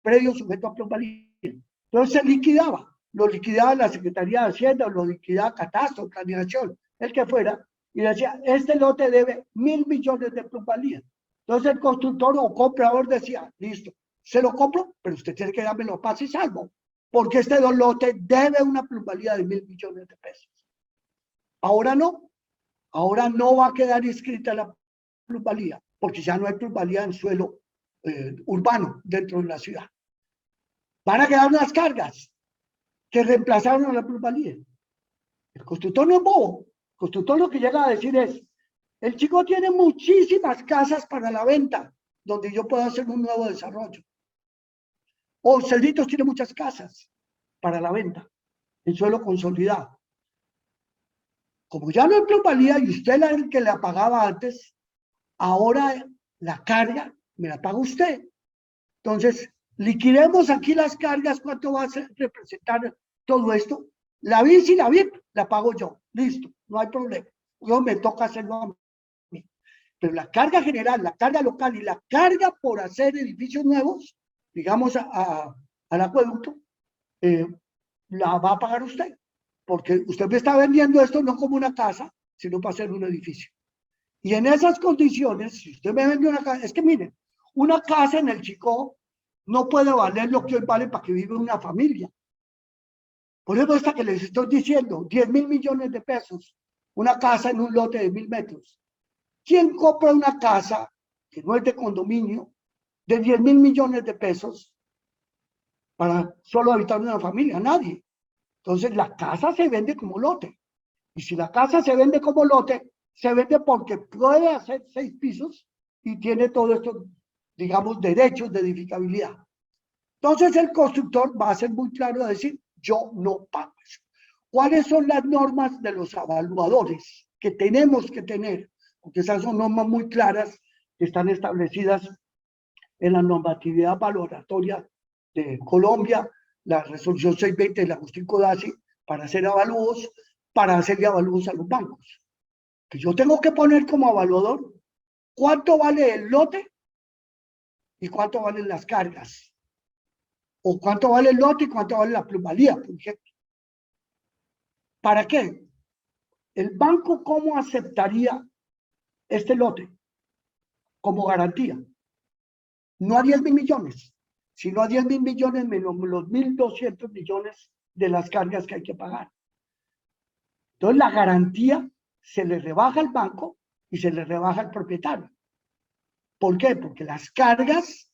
predio sujeto a plusvalía. Entonces se liquidaba, lo liquidaba la Secretaría de Hacienda, lo liquidaba Catastro, Planeación, el que fuera, y decía, este lote debe 1.000 millones de plusvalía. Entonces el constructor o comprador decía, listo, se lo compro, pero usted tiene que darme los pasos y salvo, porque este lote debe una plusvalía de 1.000 millones de pesos. Ahora no va a quedar inscrita la plusvalía, porque ya no hay plusvalía en suelo urbano dentro de la ciudad. Van a quedar unas cargas que reemplazaron a la plusvalía. El constructor no es bobo. El constructor lo que llega a decir es, el chico tiene muchísimas casas para la venta, donde yo puedo hacer un nuevo desarrollo. O Cerritos tiene muchas casas para la venta, en suelo consolidado. Como ya no hay plusvalía y usted era el que la pagaba antes, ahora la carga me la paga usted. Entonces, liquidemos aquí las cargas, ¿cuánto va a representar todo esto? La BIS y la VIP la pago yo, listo, no hay problema. Yo me toca hacerlo a mí. Pero la carga general, la carga local y la carga por hacer edificios nuevos, digamos al acueducto, la va a pagar usted. Porque usted me está vendiendo esto no como una casa, sino para hacer un edificio. Y en esas condiciones, si usted me vende una casa, es que miren, una casa en el Chicó no puede valer lo que hoy vale para que viva una familia. Por eso esta que les estoy diciendo, 10.000 millones de pesos, una casa en un lote de 1.000 metros. ¿Quién compra una casa que no es de condominio de 10.000 millones de pesos para solo habitar una familia? Nadie. Entonces la casa se vende como lote. Y si la casa se vende como lote, se vende porque puede hacer 6 pisos y tiene todos estos, digamos, derechos de edificabilidad. Entonces el constructor va a ser muy claro a decir, yo no pago eso. ¿Cuáles son las normas de los evaluadores que tenemos que tener? Porque esas son normas muy claras que están establecidas en la normatividad valoratoria de Colombia, la resolución 620 de la Agustín Codazzi, para hacer avalúos, para hacerle avalúos a los bancos. Que yo tengo que poner como evaluador cuánto vale el lote y cuánto valen las cargas. O cuánto vale el lote y cuánto vale la plusvalía, por ejemplo. ¿Para qué? El banco, ¿cómo aceptaría este lote? Como garantía. No a 10.000 millones, sino a 10.000 millones menos los 1.200 millones de las cargas que hay que pagar. Entonces la garantía se le rebaja al banco y se le rebaja al propietario. ¿Por qué? Porque las cargas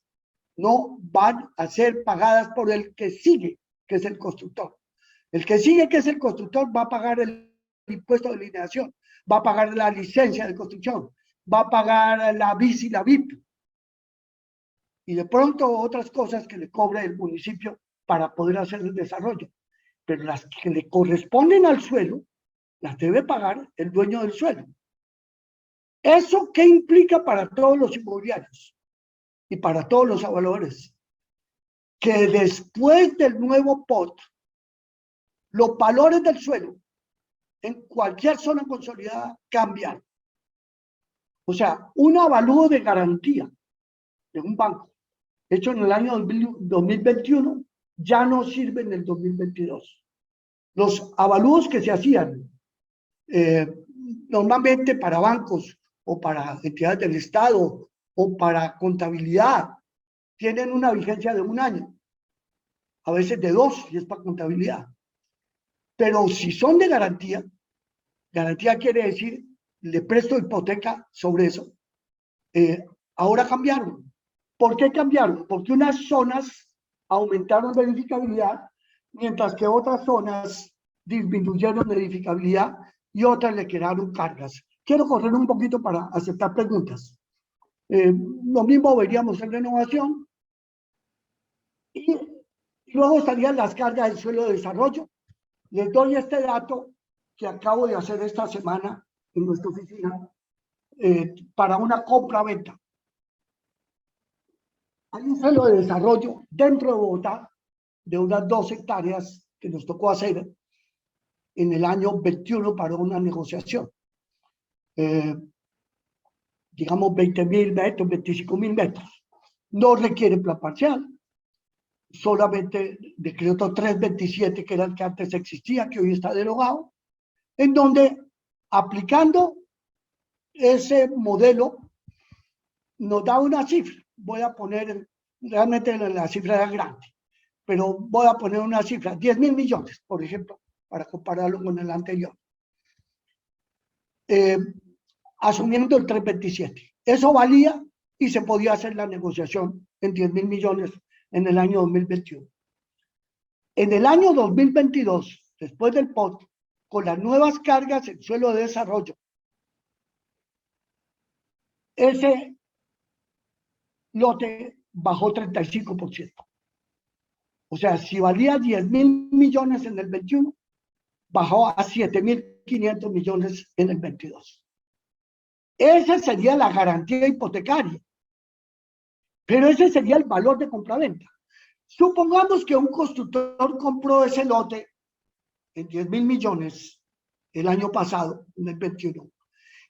no van a ser pagadas por el que sigue, que es el constructor. El que sigue, que es el constructor, va a pagar el impuesto de alineación, va a pagar la licencia de construcción, va a pagar la BIS y la VIP. Y de pronto otras cosas que le cobre el municipio para poder hacer el desarrollo. Pero las que le corresponden al suelo, las debe pagar el dueño del suelo. ¿Eso qué implica para todos los inmobiliarios y para todos los evaluadores? que después del nuevo POT, los valores del suelo en cualquier zona consolidada cambian. O sea, un avalúo de garantía de un banco hecho en el año 2021 ya no sirve en el 2022. Los avalúos que se hacían normalmente para bancos o para entidades del Estado o para contabilidad tienen una vigencia de 1 año, a veces de 2 si es para contabilidad. Pero si son de garantía, garantía quiere decir le presto hipoteca sobre eso, ahora cambiaron. ¿Por qué cambiaron? Porque unas zonas aumentaron la edificabilidad, mientras que otras zonas disminuyeron la edificabilidad y otras le quedaron cargas. Quiero correr un poquito para aceptar preguntas. Lo mismo veríamos en renovación. Y luego estarían las cargas del suelo de desarrollo. Les doy este dato que acabo de hacer esta semana en nuestra oficina para una compra-venta. Hay un suelo de desarrollo dentro de Bogotá de unas 2 hectáreas que nos tocó hacer en el año 21 para una negociación. Digamos 20.000 metros, 25.000 metros. No requiere plan parcial, solamente decreto 327, que era el que antes existía, que hoy está derogado, en donde aplicando ese modelo nos da una cifra. Voy a poner, realmente la cifra era grande, pero voy a poner una cifra, 10.000 millones, por ejemplo, para compararlo con el anterior. Asumiendo el 327. Eso valía y se podía hacer la negociación en 10.000 millones en el año 2021. En el año 2022, después del POT, con las nuevas cargas en suelo de desarrollo, ese lote bajó 35%. O sea, si valía 10.000 millones en el 21, bajó a 7.500 millones en el 22. Esa sería la garantía hipotecaria. Pero ese sería el valor de compraventa. Supongamos que un constructor compró ese lote en 10.000 millones el año pasado, en el 21,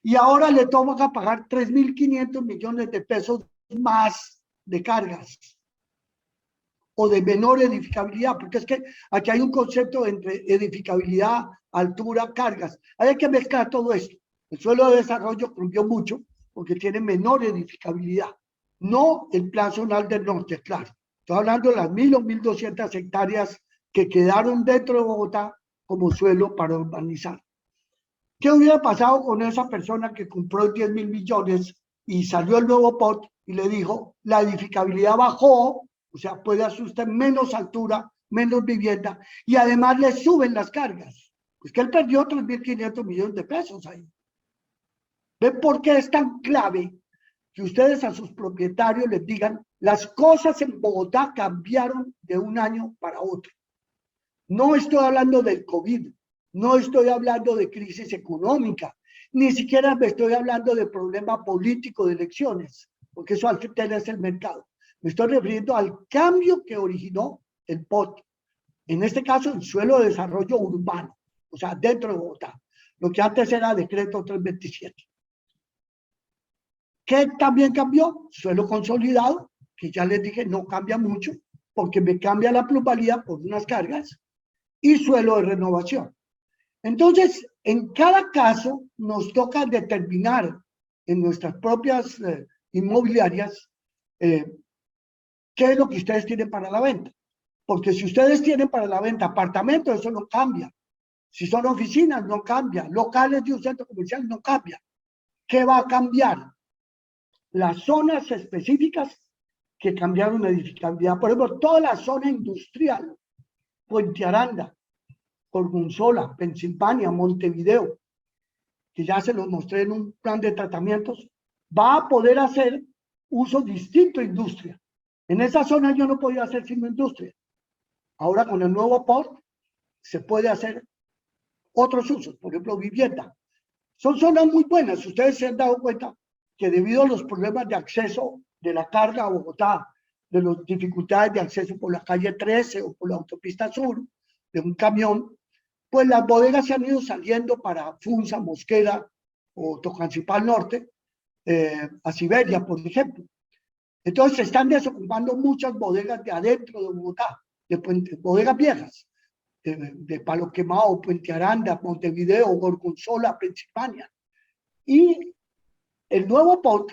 y ahora le toca pagar 3.500 millones de pesos más de cargas o de menor edificabilidad, porque es que aquí hay un concepto entre edificabilidad, altura, cargas. Hay que mezclar todo esto. El suelo de desarrollo cambió mucho porque tiene menor edificabilidad, no el plan zonal del norte, claro. Estoy hablando de las 1.000 o 1.200 hectáreas que quedaron dentro de Bogotá como suelo para urbanizar. ¿Qué hubiera pasado con esa persona que compró 10.000 millones y salió el nuevo POT y le dijo, la edificabilidad bajó, o sea, puede hacer usted menos altura, menos vivienda, y además le suben las cargas? Pues que él perdió 3.500 millones de pesos ahí. ¿Ven por qué es tan clave que ustedes a sus propietarios les digan, las cosas en Bogotá cambiaron de un año para otro? No estoy hablando del COVID, no estoy hablando de crisis económica, ni siquiera me estoy hablando de problema político de elecciones, porque eso altera el mercado. Me estoy refiriendo al cambio que originó el POT, en este caso el suelo de desarrollo urbano, o sea, dentro de Bogotá, lo que antes era decreto 327. ¿Qué también cambió? Suelo consolidado, que ya les dije no cambia mucho, porque me cambia la plusvalía por unas cargas, y suelo de renovación. Entonces, en cada caso nos toca determinar en nuestras propias inmobiliarias qué es lo que ustedes tienen para la venta. Porque si ustedes tienen para la venta apartamentos, eso no cambia. Si son oficinas, no cambia. Locales de un centro comercial, no cambia. ¿Qué va a cambiar? Las zonas específicas que cambiaron la edificabilidad. Por ejemplo, toda la zona industrial, Puente Aranda, Gorgonzola, Pensilvania, Montevideo, que ya se los mostré en un plan de tratamientos, va a poder hacer uso distinto de industria. En esa zona yo no podía hacer sino industria. Ahora con el nuevo POT se puede hacer otros usos, por ejemplo, vivienda. Son zonas muy buenas. Ustedes se han dado cuenta que debido a los problemas de acceso de la carga a Bogotá, de las dificultades de acceso por la calle 13 o por la autopista sur, de un camión, pues las bodegas se han ido saliendo para Funza, Mosquera o Tocancipá Norte, a Siberia, por ejemplo. Entonces se están desocupando muchas bodegas de adentro de Bogotá, bodegas viejas, de Palo Quemado, Puente Aranda, Montevideo, Gorgonzola, Pensilvania. Y el nuevo POT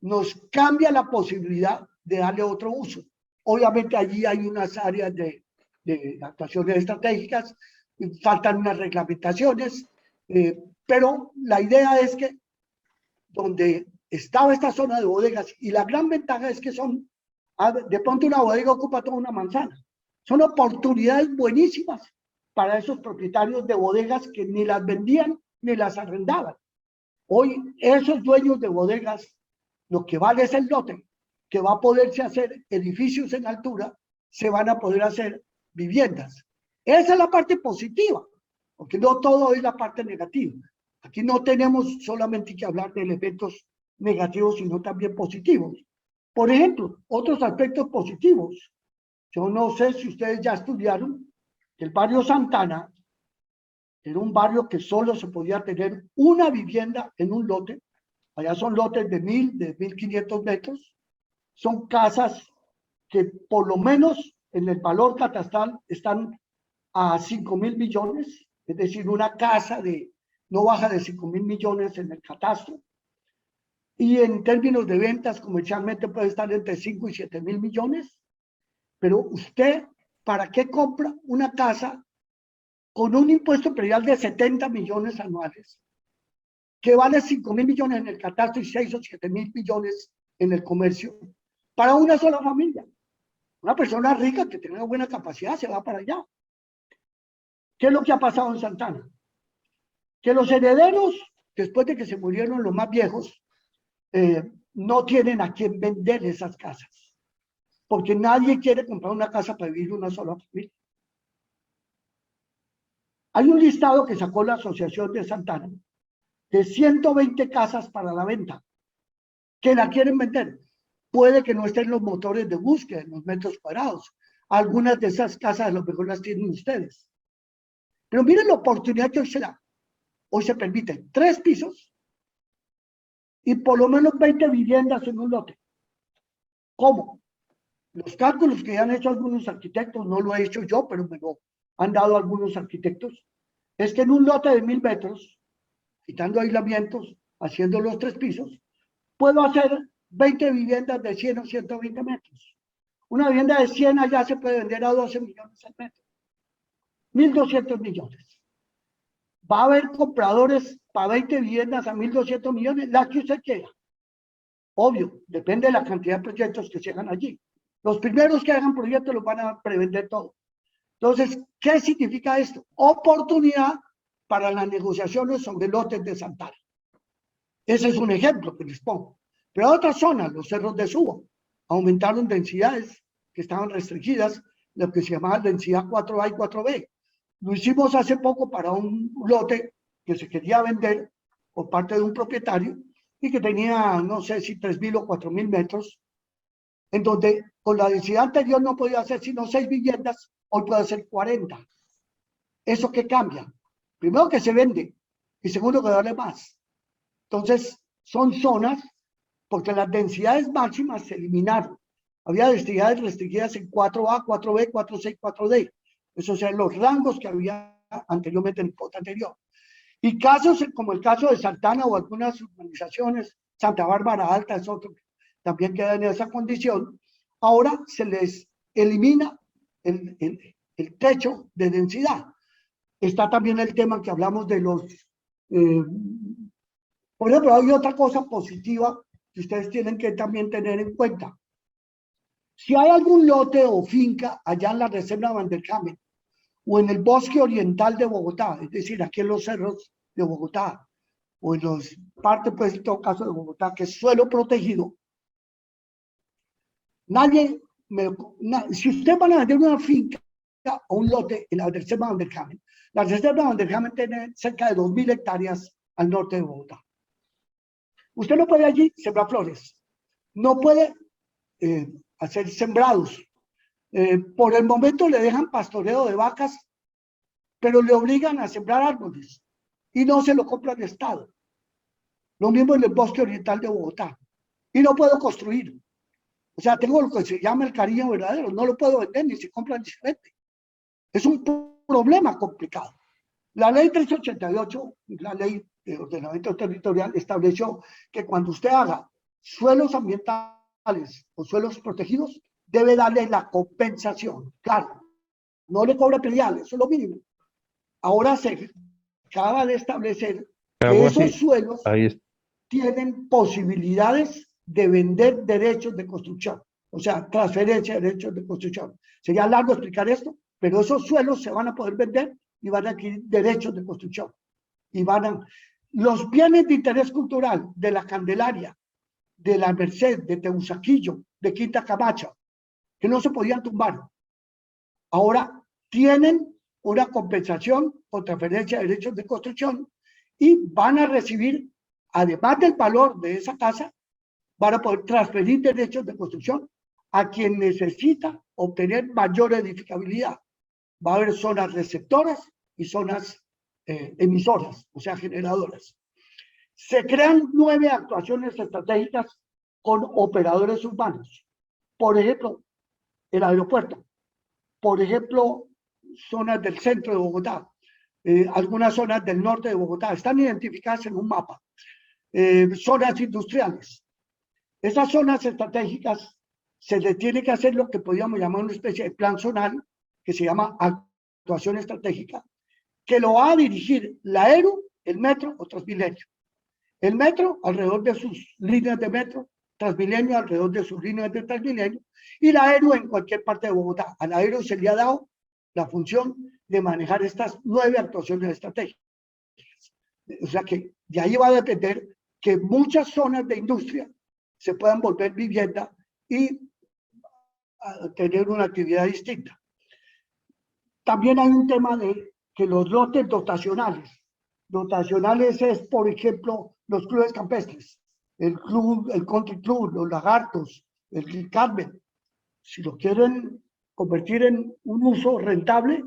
nos cambia la posibilidad de darle otro uso. Obviamente allí hay unas áreas de actuaciones estratégicas, faltan unas reglamentaciones, pero la idea es que donde estaba esta zona de bodegas, y la gran ventaja es que son, de pronto una bodega ocupa toda una manzana, son oportunidades buenísimas para esos propietarios de bodegas que ni las vendían ni las arrendaban. Hoy esos dueños de bodegas, lo que vale es el lote, que va a poderse hacer edificios en altura, se van a poder hacer viviendas. Esa es la parte positiva, porque no todo es la parte negativa. Aquí no tenemos solamente que hablar de elementos negativos, sino también positivos. Por ejemplo, otros aspectos positivos. Yo no sé si ustedes ya estudiaron que el barrio Santana era un barrio que solo se podía tener una vivienda en un lote. Allá son lotes de 1.000, de 1.500 metros. Son casas que por lo menos en el valor catastral están a 5.000 millones, es decir, una casa no baja de 5.000 millones en el catastro. Y en términos de ventas, comercialmente puede estar entre 5 y 7.000 millones. Pero usted, ¿para qué compra una casa con un impuesto predial de 70 millones anuales, que vale 5.000 millones en el catastro y 6 o 7.000 millones en el comercio, para una sola familia? Una persona rica que tenga buena capacidad se va para allá. ¿Qué es lo que ha pasado en Santana? Que los herederos, después de que se murieron los más viejos, no tienen a quién vender esas casas, porque nadie quiere comprar una casa para vivir una sola familia. Hay un listado que sacó la Asociación de Santana de 120 casas para la venta que la quieren vender. Puede que no estén los motores de búsqueda en los metros cuadrados. Algunas de esas casas a lo mejor las tienen ustedes. Pero miren la oportunidad que hoy se da. Hoy se permiten 3 pisos y por lo menos 20 viviendas en un lote. ¿Cómo? Los cálculos que han hecho algunos arquitectos, no lo he hecho yo, pero me lo han dado algunos arquitectos, es que en un lote de 1.000 metros, quitando aislamientos, haciendo los 3 pisos, puedo hacer 20 viviendas de 100 o 120 metros. Una vivienda de 100 allá se puede vender a 12 millones al metro. 1.200 millones. Va a haber compradores para 20 viviendas a 1.200 millones, las que usted quiera. Obvio, depende de la cantidad de proyectos que se hagan allí. Los primeros que hagan proyectos los van a prevender todo. Entonces, ¿qué significa esto? Oportunidad para las negociaciones sobre lotes de Santana. Ese es un ejemplo que les pongo. Pero otras zonas, los cerros de Suba, aumentaron densidades que estaban restringidas, lo que se llamaba densidad 4A y 4B. Lo hicimos hace poco para un lote que se quería vender por parte de un propietario y que tenía, no sé si 3.000 o 4.000 metros, en donde con la densidad anterior no podía hacer sino 6 viviendas, hoy puede hacer 40. ¿Eso qué cambia? Primero que se vende y segundo que darle más. Entonces, son zonas, porque las densidades máximas se eliminaron. Había densidades restringidas en 4A, 4B, 4C, 4D. Esos eran los rangos que había anteriormente en el POT anterior. Y casos como el caso de Santana o algunas urbanizaciones, Santa Bárbara Alta es otro que también queda en esa condición, ahora se les elimina el techo de densidad. Está también el tema que hablamos de los... por ejemplo, hay otra cosa positiva que ustedes tienen que también tener en cuenta. Si hay algún lote o finca allá en la reserva Van der Kamen o en el bosque oriental de Bogotá, es decir, aquí en los cerros de Bogotá, o en los partes, pues en todo caso de Bogotá, que es suelo protegido, si ustedes van a vender una finca o un lote en la reserva Van der Kamen, la reserva Van der Kamen tiene cerca de 2.000 hectáreas al norte de Bogotá. Usted no puede allí sembrar flores, no puede hacer sembrados. Por el momento le dejan pastoreo de vacas, pero le obligan a sembrar árboles y no se lo compra el Estado. Lo mismo en el bosque oriental de Bogotá. Y no puedo construir. O sea, tengo lo que se llama el cariño verdadero. No lo puedo vender ni se compra ni se vende. Es un problema complicado. La ley 388, la ley de ordenamiento territorial, estableció que cuando usted haga suelos ambientales o suelos protegidos, debe darle la compensación. Claro, no le cobra predial, eso es lo mínimo. Ahora se acaba de establecer que esos suelos tienen posibilidades de vender derechos de construcción, o sea, transferencia de derechos de construcción. Sería largo explicar esto, pero esos suelos se van a poder vender y van a adquirir derechos de construcción. Y los bienes de interés cultural de la Candelaria, de la Merced, de Teusaquillo, de Quinta Camacha, que no se podían tumbar, ahora tienen una compensación o transferencia de derechos de construcción y van a recibir, además del valor de esa casa, van a poder transferir derechos de construcción a quien necesita obtener mayor edificabilidad. Va a haber zonas receptoras y zonas emisoras, o sea, generadoras. Se crean 9 actuaciones estratégicas con operadores urbanos. Por ejemplo, el aeropuerto. Por ejemplo, zonas del centro de Bogotá. Algunas zonas del norte de Bogotá. Están identificadas en un mapa. Zonas industriales. Esas zonas estratégicas se le tiene que hacer lo que podríamos llamar una especie de plan zonal, que se llama actuación estratégica, que lo va a dirigir la ERU, el metro o Transmilenio. El metro alrededor de sus líneas de metro, Transmilenio alrededor de sus líneas de Transmilenio, y la ERU en cualquier parte de Bogotá. A la ERU se le ha dado la función de manejar estas 9 actuaciones estratégicas. O sea que de ahí va a depender que muchas zonas de industria se puedan volver vivienda y tener una actividad distinta. También hay un tema de que los lotes dotacionales es, por ejemplo, los clubes campestres, el country club, los lagartos, el Carmen. Si lo quieren convertir en un uso rentable,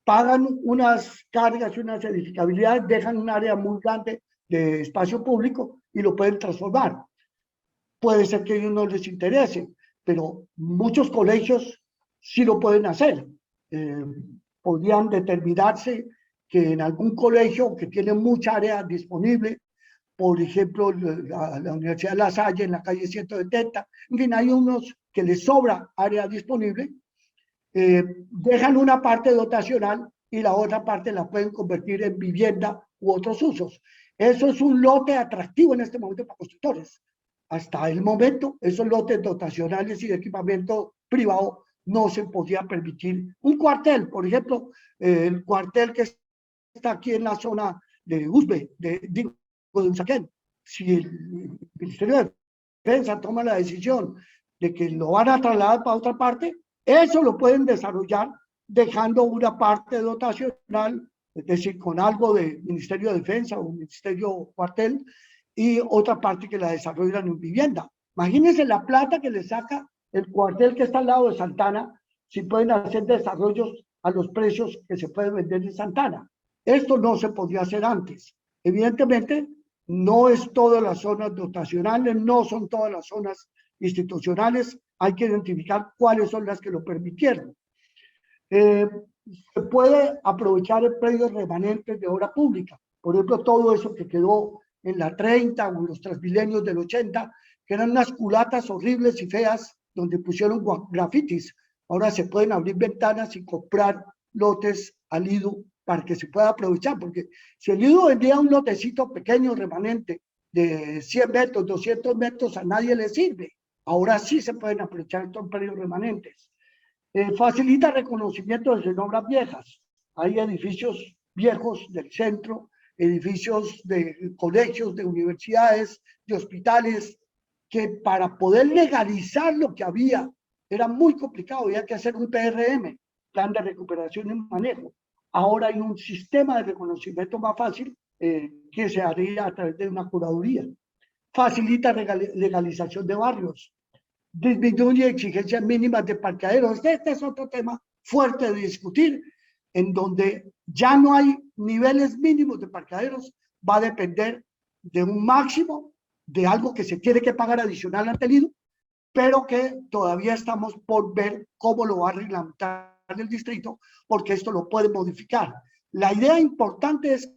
pagan unas cargas y unas edificabilidades, dejan un área muy grande de espacio público y lo pueden transformar. Puede ser que a ellos no les interese, pero muchos colegios sí lo pueden hacer. Podrían determinarse que en algún colegio que tiene mucha área disponible, por ejemplo, la Universidad de La Salle en la calle 170, en fin, hay unos que les sobra área disponible, dejan una parte dotacional y la otra parte la pueden convertir en vivienda u otros usos. Eso es un lote atractivo en este momento para constructores. Hasta el momento, esos lotes dotacionales y de equipamiento privado no se podía permitir. Un cuartel, por ejemplo, el cuartel que está aquí en la zona de Usbe, de Usaquén. Si el Ministerio de Defensa toma la decisión de que lo van a trasladar para otra parte, eso lo pueden desarrollar dejando una parte dotacional, es decir, con algo de Ministerio de Defensa o Ministerio Cuartel, y otra parte que la desarrollan en vivienda. Imagínense la plata que le saca el cuartel que está al lado de Santana, si pueden hacer desarrollos a los precios que se pueden vender en Santana. Esto no se podía hacer antes. Evidentemente, no es todas las zonas dotacionales, no son todas las zonas institucionales, hay que identificar cuáles son las que lo permitieron. Se puede aprovechar el predio remanentes de obra pública, por ejemplo, todo eso que quedó en la 30 o en los Transmilenios del 80, que eran unas culatas horribles y feas donde pusieron grafitis. Ahora se pueden abrir ventanas y comprar lotes al IDU para que se pueda aprovechar, porque si el IDU vendía un lotecito pequeño remanente de 100 metros, 200 metros, a nadie le sirve. Ahora sí se pueden aprovechar estos predios remanentes. Facilita reconocimiento de obras viejas. Hay edificios viejos del centro, edificios de colegios, de universidades, de hospitales, que para poder legalizar lo que había era muy complicado, había que hacer un PRM, plan de recuperación y manejo. Ahora hay un sistema de reconocimiento más fácil que se haría a través de una curaduría. Facilita legalización de barrios. disminuye exigencias mínimas de parqueaderos. Este es otro tema fuerte de discutir, en donde ya no hay niveles mínimos de parqueaderos, va a depender de un máximo, de algo que se tiene que pagar adicional ante el IDU, pero que todavía estamos por ver cómo lo va a reglamentar el distrito, porque esto lo puede modificar. La idea importante es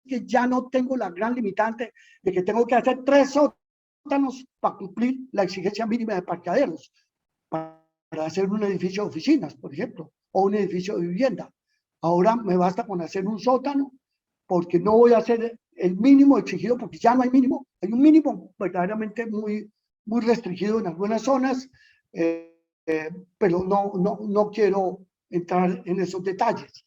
que ya no tengo la gran limitante de que tengo que hacer 3 sótanos para cumplir la exigencia mínima de parqueaderos, para hacer un edificio de oficinas, por ejemplo, o un edificio de vivienda. Ahora me basta con hacer un sótano, porque no voy a hacer el mínimo exigido, porque ya no hay mínimo, hay un mínimo verdaderamente muy restringido en algunas zonas, pero no quiero entrar en esos detalles.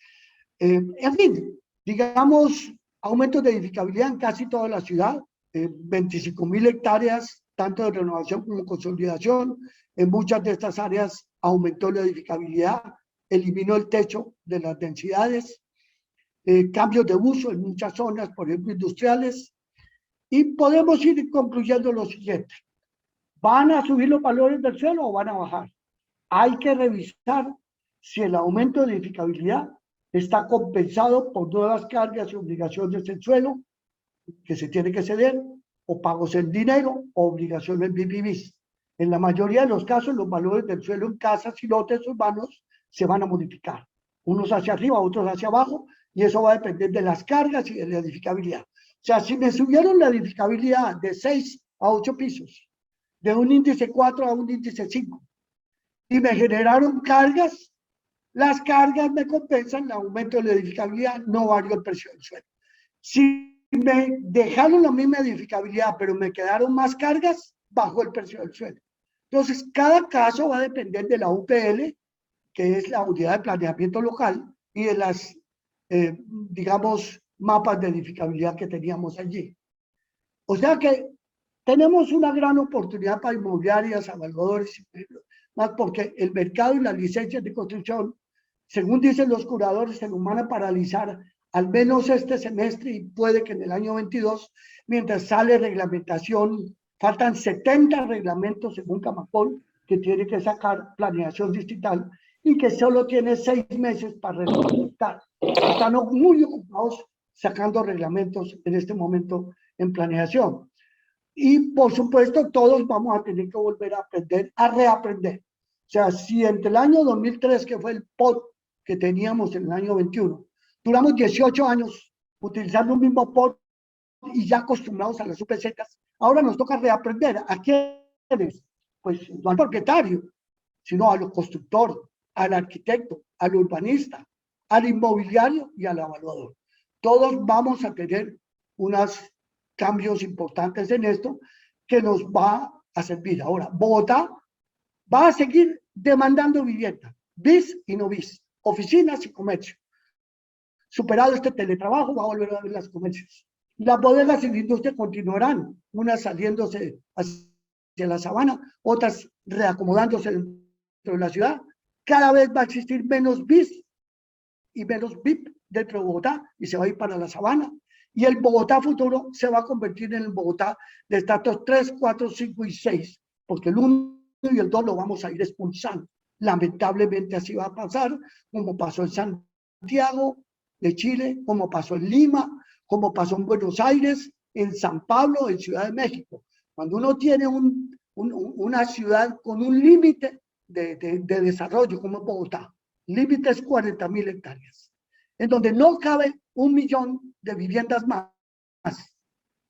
En fin, digamos, aumentos de edificabilidad en casi toda la ciudad, 25.000 hectáreas, tanto de renovación como consolidación. En muchas de estas áreas aumentó la edificabilidad, eliminó el techo de las densidades, cambios de uso en muchas zonas, por ejemplo, industriales, y podemos ir concluyendo lo siguiente. ¿Van a subir los valores del suelo o van a bajar? Hay que revisar si el aumento de edificabilidad está compensado por nuevas cargas y obligaciones del suelo que se tiene que ceder, o pagos en dinero o obligaciones BPBs. En la mayoría de los casos, los valores del suelo en casas y lotes urbanos se van a modificar, unos hacia arriba, otros hacia abajo, y eso va a depender de las cargas y de la edificabilidad. O sea, si me subieron la edificabilidad de 6 a 8 pisos, de un índice 4 a un índice 5, y me generaron cargas, las cargas me compensan el aumento de la edificabilidad, no varió el precio del suelo. Si me dejaron la misma edificabilidad, pero me quedaron más cargas, bajó el precio del suelo. Entonces, cada caso va a depender de la UPL, que es la unidad de planeamiento local, y de las, digamos, mapas de edificabilidad que teníamos allí. O sea que tenemos una gran oportunidad para inmobiliarias, evaluadores, más porque el mercado y las licencias de construcción, según dicen los curadores, se nos van a paralizar al menos este semestre y puede que en el año 22, mientras sale reglamentación, faltan 70 reglamentos según Camacol, que tiene que sacar planeación distrital y que solo tiene 6 meses para reglamentar. Están muy ocupados sacando reglamentos en este momento en planeación. Y por supuesto, todos vamos a tener que volver a aprender, a reaprender. O sea, si entre el año 2003, que fue el POT que teníamos en el año 21, duramos 18 años utilizando un mismo POT y ya acostumbrados a las UPZ, ahora nos toca reaprender. ¿A quiénes? Pues no al propietario, sino al constructor, al arquitecto, al urbanista, al inmobiliario y al evaluador. Todos vamos a tener unos cambios importantes en esto que nos va a servir. Ahora, Bogotá va a seguir demandando vivienda, bis y no bis, oficinas y comercio. Superado este teletrabajo, va a volver a ver las comercios. Las bodegas y la industria continuarán, unas saliéndose hacia la sabana, otras reacomodándose dentro de la ciudad. Cada vez va a existir menos bis y menos BIP dentro de Bogotá y se va a ir para la sabana. Y el Bogotá futuro se va a convertir en el Bogotá de estratos 3, 4, 5 y 6, porque el 1 y el 2 lo vamos a ir expulsando. Lamentablemente así va a pasar, como pasó en Santiago de Chile, como pasó en Lima, como pasó en Buenos Aires, en San Pablo, en Ciudad de México. Cuando uno tiene una ciudad con un límite de desarrollo como Bogotá, límites 40.000 hectáreas, en donde no cabe 1 millón de viviendas más.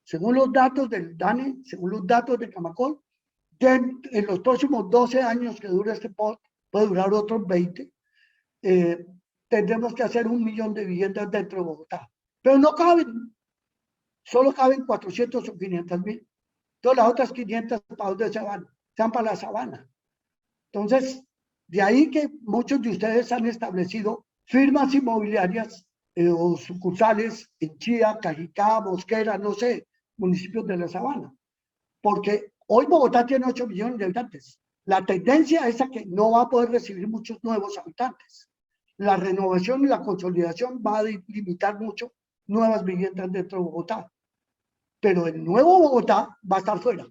Según los datos del DANE, según los datos de Camacol, en los próximos 12 años que dura este POT, puede durar otros 20, tendremos que hacer 1 millón de viviendas dentro de Bogotá. Pero no caben, solo caben 400 o 500.000. Todas las otras 500, ¿para dónde se van? Se van para la sabana. Entonces, de ahí que muchos de ustedes han establecido firmas inmobiliarias o sucursales en Chía, Cajicá, Mosquera, no sé, municipios de la sabana. Porque hoy Bogotá tiene 8 millones de habitantes. La tendencia es a que no va a poder recibir muchos nuevos habitantes. La renovación y la consolidación va a limitar mucho nuevas viviendas dentro de Bogotá. Pero el nuevo Bogotá va a estar fuera.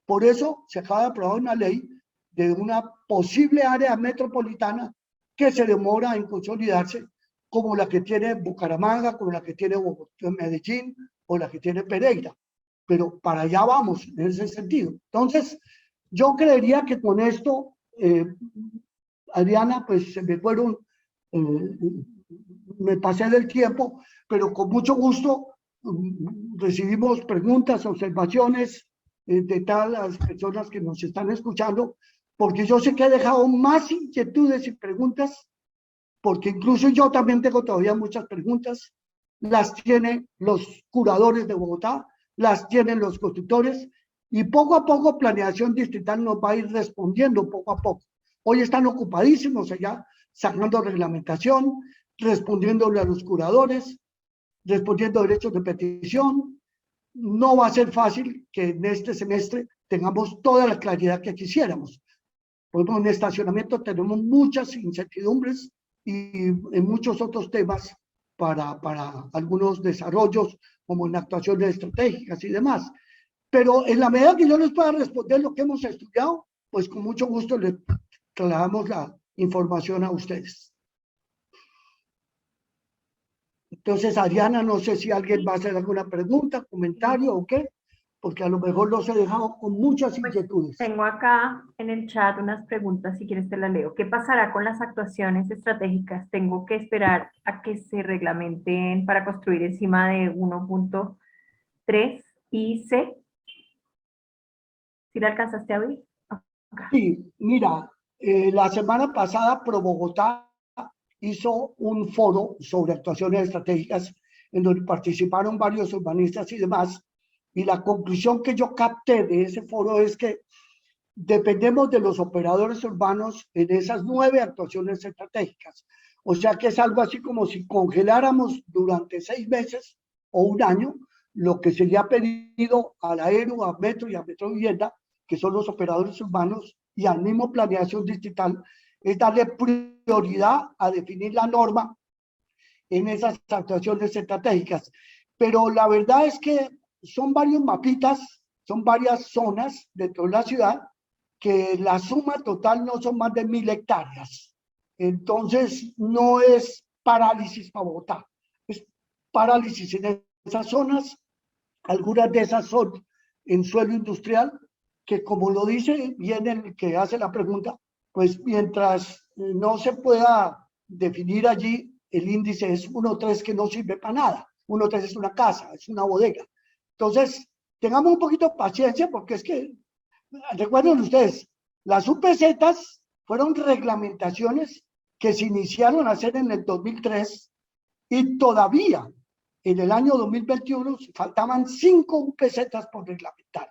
Por eso se acaba de aprobar una ley de una posible área metropolitana que se demora en consolidarse, como la que tiene Bucaramanga, como la que tiene Medellín o la que tiene Pereira. Pero para allá vamos en ese sentido. Entonces, yo creería que con esto, Adriana, pues se me fueron, me pasé del tiempo, pero con mucho gusto recibimos preguntas, observaciones de todas las personas que nos están escuchando, porque yo sé que he dejado más inquietudes y preguntas, porque incluso yo también tengo todavía muchas preguntas, las tienen los curadores de Bogotá, las tienen los constructores, y poco a poco Planeación Distrital nos va a ir respondiendo poco a poco. Hoy están ocupadísimos allá, sacando reglamentación, respondiéndole a los curadores, respondiendo a derechos de petición. No va a ser fácil que en este semestre tengamos toda la claridad que quisiéramos. Por ejemplo, en estacionamiento tenemos muchas incertidumbres y en muchos otros temas para algunos desarrollos, como en actuaciones estratégicas y demás. Pero en la medida que yo les pueda responder lo que hemos estudiado, pues con mucho gusto les trasladamos la información a ustedes. Entonces, Adriana, no sé si alguien va a hacer alguna pregunta, comentario o qué, porque a lo mejor los he dejado con muchas inquietudes. Tengo acá en el chat unas preguntas, si quieres te las leo. ¿Qué pasará con las actuaciones estratégicas? ¿Tengo que esperar a que se reglamenten para construir encima de 1.3 y C? ¿Sí la alcanzaste a ver? Acá. Sí, mira, la semana pasada ProBogotá hizo un foro sobre actuaciones estratégicas en donde participaron varios urbanistas y demás, y la conclusión que yo capté de ese foro es que dependemos de los operadores urbanos en esas 9 actuaciones estratégicas. O sea que es algo así como si congeláramos durante 6 meses o un año lo que se le ha pedido a la ERU, a Metro y a Metro Vivienda, que son los operadores urbanos, y al mismo Planeación Distrital, es darle prioridad a definir la norma en esas actuaciones estratégicas. Pero la verdad es que son varios mapitas, son varias zonas dentro de la ciudad, que la suma total no son más de 1000 hectáreas. Entonces, no es parálisis para Bogotá, es parálisis en esas zonas. Algunas de esas son en suelo industrial, que como lo dice bien el que hace la pregunta, pues mientras no se pueda definir allí, el índice es 1.3, que no sirve para nada. 1.3 es una casa, es una bodega. Entonces, tengamos un poquito de paciencia, porque es que, recuerden ustedes, las UPZs fueron reglamentaciones que se iniciaron a hacer en el 2003 y todavía en el año 2021 faltaban 5 UPZs por reglamentar.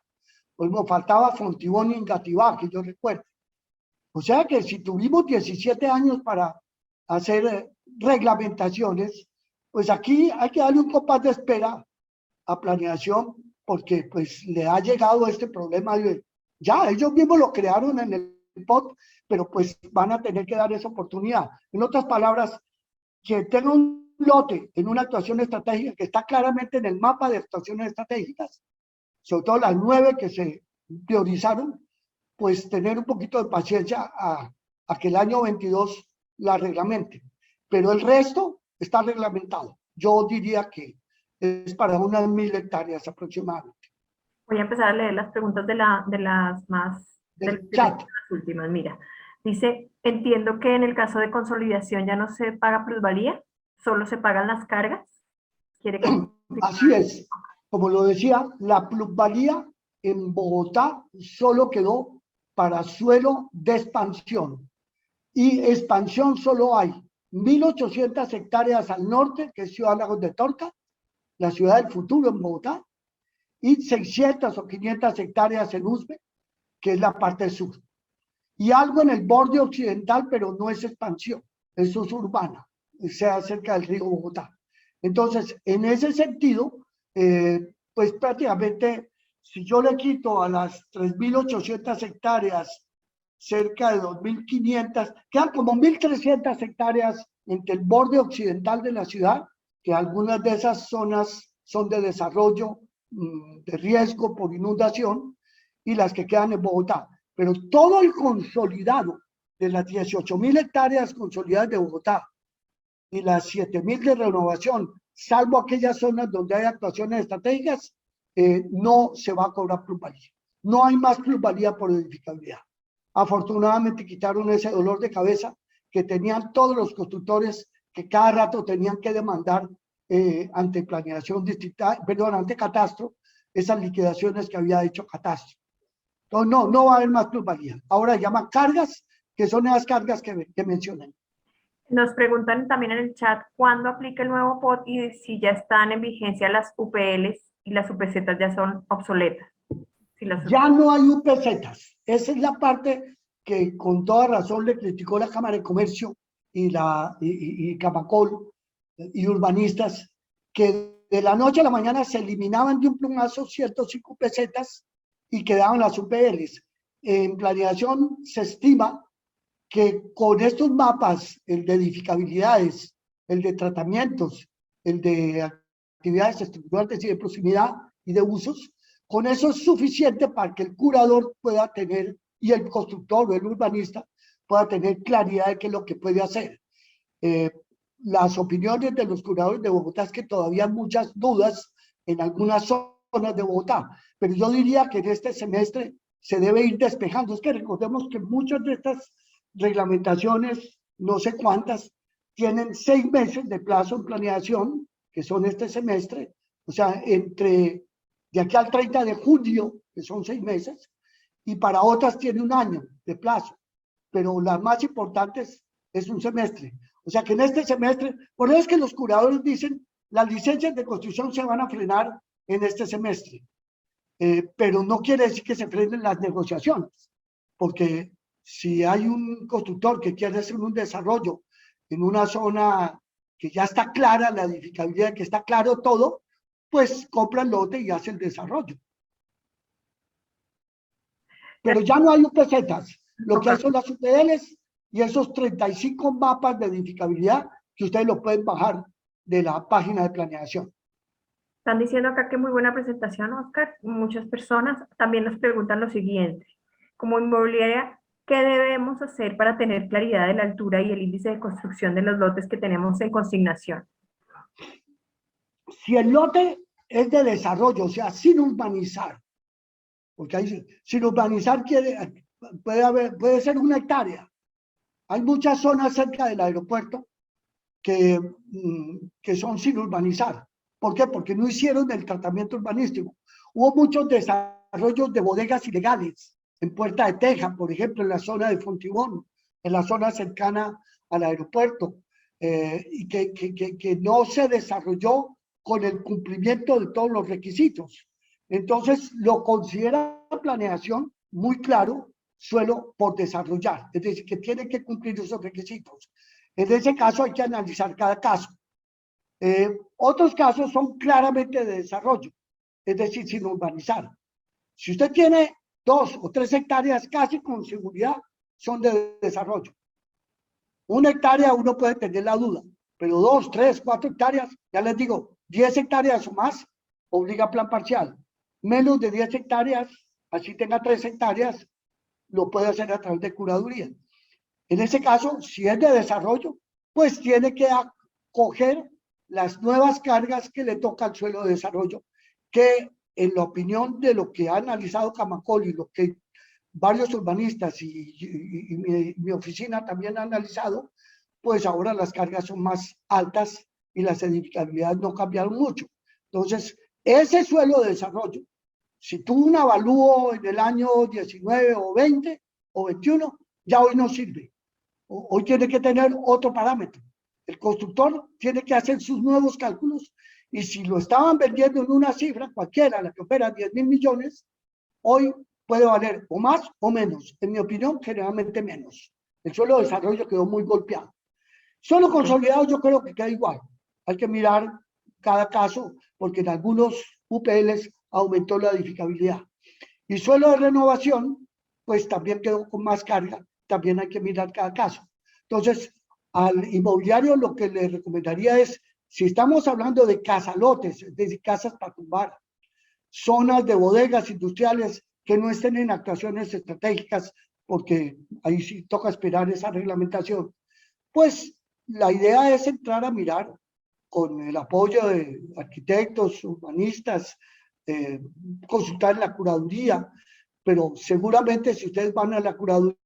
Pues nos faltaba Fontibón y Engativá, que yo recuerdo. O sea que si tuvimos 17 años para hacer reglamentaciones, pues aquí hay que darle un compás de espera a Planeación, porque pues le ha llegado este problema de, ya ellos mismos lo crearon en el POT, pero pues van a tener que dar esa oportunidad. En otras palabras, que tenga un lote en una actuación estratégica que está claramente en el mapa de actuaciones estratégicas, sobre todo las 9 que se priorizaron, pues tener un poquito de paciencia a que el año 22 la reglamente. Pero el resto está reglamentado. Yo diría que es para unas 1000 hectáreas aproximadamente. Voy a empezar a leer las preguntas de las más, Del chat. las últimas. Mira, dice, entiendo que en el caso de consolidación ya no se paga plusvalía, solo se pagan las cargas. ¿Quiere que... Así es. Como lo decía, la plusvalía en Bogotá solo quedó para suelo de expansión. Y expansión solo hay 1800 hectáreas al norte, que es Ciudad Lagos de Torca, la ciudad del futuro en Bogotá, y 600 o 500 hectáreas en Usme, que es la parte sur. Y algo en el borde occidental, pero no es expansión, eso es urbana, sea cerca del río Bogotá. Entonces, en ese sentido, pues prácticamente, si yo le quito a las 3.800 hectáreas cerca de 2.500, quedan como 1.300 hectáreas entre el borde occidental de la ciudad, que algunas de esas zonas son de desarrollo de riesgo por inundación, y las que quedan en Bogotá. pero todo el consolidado de las 18.000 hectáreas consolidadas de Bogotá y las 7.000 de renovación, salvo aquellas zonas donde hay actuaciones estratégicas, no se va a cobrar plusvalía. No hay más plusvalía por edificabilidad. Afortunadamente quitaron ese dolor de cabeza que tenían todos los constructores, que cada rato tenían que demandar ante planeación distrital, perdón, ante catastro, esas liquidaciones que había hecho catastro. Entonces no va a haber más plusvalía. Ahora llama cargas, que son esas cargas que mencionan. Nos preguntan también en el chat cuándo aplica el nuevo POT y si ya están en vigencia las UPLs y las UPZ ya son obsoletas. Si las Ya no hay UPZs. Esa es la parte que con toda razón le criticó la Cámara de Comercio y Camacol y urbanistas, que de la noche a la mañana se eliminaban de un plumazo 105 UPZs y quedaban las UPLs. En planeación se estima que con estos mapas, el de edificabilidades, el de tratamientos, el de actividades estructurales y de proximidad y de usos, con eso es suficiente para que el curador pueda tener, y el constructor o el urbanista pueda tener claridad de qué es lo que puede hacer. Las opiniones de los curadores de Bogotá es que todavía hay muchas dudas en algunas zonas de Bogotá, pero yo diría que en este semestre se debe ir despejando. Es que recordemos que muchas de estas reglamentaciones, no sé cuántas, tienen 6 meses de plazo en planeación, que son este semestre, o sea, entre de aquí al 30 de julio, que son 6 meses, y para otras tiene 1 año de plazo, pero las más importantes es un semestre. O sea que en este semestre, por eso es que los curadores dicen, las licencias de construcción se van a frenar en este semestre, pero no quiere decir que se frenen las negociaciones, porque si hay un constructor que quiere hacer un desarrollo en una zona que ya está clara la edificabilidad, que está claro todo, pues compra el lote y hace el desarrollo. Pero ya no hay UPZs, lo que hay son las UPLs y esos 35 mapas de edificabilidad que ustedes lo pueden bajar de la página de planeación. Están diciendo acá que muy buena presentación, Oscar. Muchas personas también nos preguntan lo siguiente. Como inmobiliaria, ¿qué debemos hacer para tener claridad de la altura y el índice de construcción de los lotes que tenemos en consignación? Si el lote es de desarrollo, o sea, sin urbanizar, porque ahí, sin urbanizar puede ser 1 hectárea. Hay muchas zonas cerca del aeropuerto que son sin urbanizar. ¿Por qué? Porque no hicieron el tratamiento urbanístico. Hubo muchos desarrollos de bodegas ilegales en Puerta de Teja, por ejemplo, en la zona de Fontibón, en la zona cercana al aeropuerto, y que no se desarrolló con el cumplimiento de todos los requisitos. Entonces, lo considera planeación muy claro, suelo por desarrollar, es decir, que tiene que cumplir esos requisitos. En ese caso hay que analizar cada caso. Otros casos son claramente de desarrollo, es decir, sin urbanizar. Si usted tiene 2 o 3 hectáreas, casi con seguridad son de desarrollo. 1 hectárea uno puede tener la duda, pero 2, 3, 4 hectáreas, ya les digo, 10 hectáreas o más, obliga plan parcial. Menos de 10 hectáreas, así tenga 3 hectáreas, lo puede hacer a través de curaduría. En ese caso, si es de desarrollo, pues tiene que acoger las nuevas cargas que le toca al suelo de desarrollo, que en la opinión de lo que ha analizado Camacol y lo que varios urbanistas y mi oficina también ha analizado, pues ahora las cargas son más altas y las edificabilidades no cambiaron mucho. Entonces, ese suelo de desarrollo, si tuvo un avalúo en el año 19 o 20 o 21, ya hoy no sirve. Hoy tiene que tener otro parámetro. El constructor tiene que hacer sus nuevos cálculos y si lo estaban vendiendo en una cifra cualquiera, la que opera 10.000 millones, hoy puede valer o más o menos. En mi opinión, generalmente menos. El suelo de desarrollo quedó muy golpeado. Solo consolidado yo creo que queda igual. Hay que mirar cada caso porque en algunos UPLs aumentó la edificabilidad. Y suelo de renovación, pues también quedó con más carga. También hay que mirar cada caso. Entonces, al inmobiliario lo que le recomendaría es, si estamos hablando de casalotes, es decir, casas para tumbar, zonas de bodegas industriales que no estén en actuaciones estratégicas, porque ahí sí toca esperar esa reglamentación. Pues la idea es entrar a mirar con el apoyo de arquitectos, urbanistas, consultar en la curaduría, pero seguramente si ustedes van a la curaduría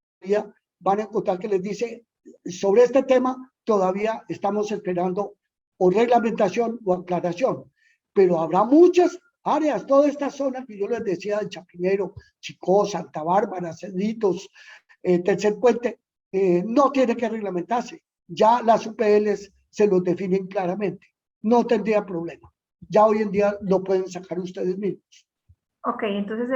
van a encontrar que les dice sobre este tema todavía estamos esperando o reglamentación o aclaración, pero habrá muchas áreas, toda esta zona que yo les decía de Chapinero, Chicó, Santa Bárbara, Cerritos, Tercer Puente, no tiene que reglamentarse. Ya las UPLs se los definen claramente. No tendría problema. Ya hoy en día lo pueden sacar ustedes mismos. Ok, entonces,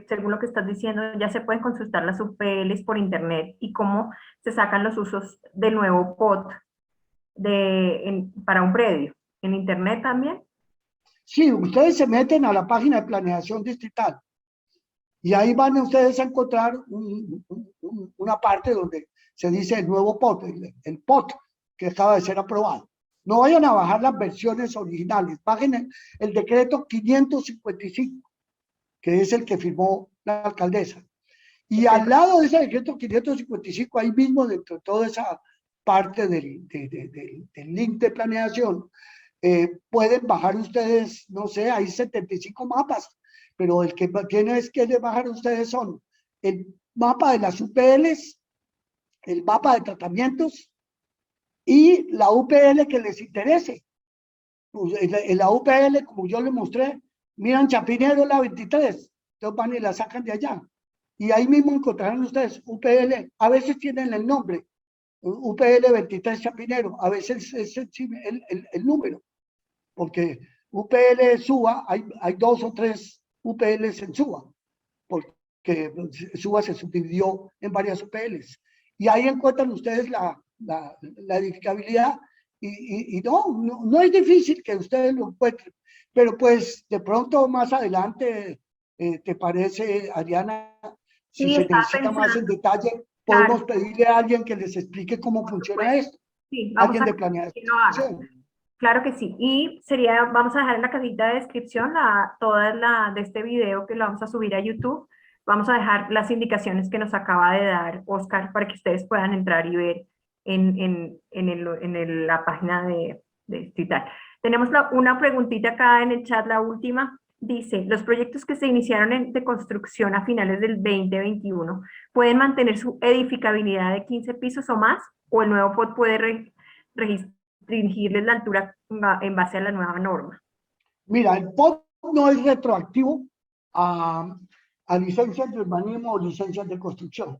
según lo que estás diciendo, ya se pueden consultar las UPLs por internet y cómo se sacan los usos del nuevo POT para un predio. ¿En internet también? Sí, ustedes se meten a la página de planeación distrital y ahí van ustedes a encontrar una parte donde se dice el nuevo POT, el POT que acaba de ser aprobado. No vayan a bajar las versiones originales, bajen el decreto 555, que es el que firmó la alcaldesa. Y al lado de ese decreto 555, ahí mismo, dentro de toda esa parte del link de planeación, pueden bajar ustedes, no sé, hay 75 mapas, pero el que tienes que bajar ustedes son el mapa de las UPLs, el mapa de tratamientos y la UPL que les interese. Pues, en la UPL, como yo les mostré, miran Chapinero la 23, entonces van y la sacan de allá. Y ahí mismo encontrarán ustedes UPL, a veces tienen el nombre, UPL 23 Chapinero, a veces es el número, porque UPL Suba, hay 2 o 3 UPLs en Suba, porque Suba se subdividió en varias UPLs. Y ahí encuentran ustedes la edificabilidad y no es difícil que ustedes lo encuentren, pero pues de pronto más adelante, ¿te parece, Ariana? Si Sí, se estaba necesita más en pensando, detalle, podemos claro, pedirle a alguien que les explique cómo por funciona supuesto. esto, Sí, vamos alguien a de que lo haga. planeación. Claro que sí. Y vamos a dejar en la cajita de descripción toda la de este video que lo vamos a subir a YouTube. Vamos a dejar las indicaciones que nos acaba de dar Oscar para que ustedes puedan entrar y ver la página de Distrital. Tenemos una preguntita acá en el chat, la última. Dice, los proyectos que se iniciaron de construcción a finales del 2021 pueden mantener su edificabilidad de 15 pisos o más, o el nuevo POT puede restringirles la altura en base a la nueva norma. Mira, el POT no es retroactivo a licencias de urbanismo o licencias de construcción.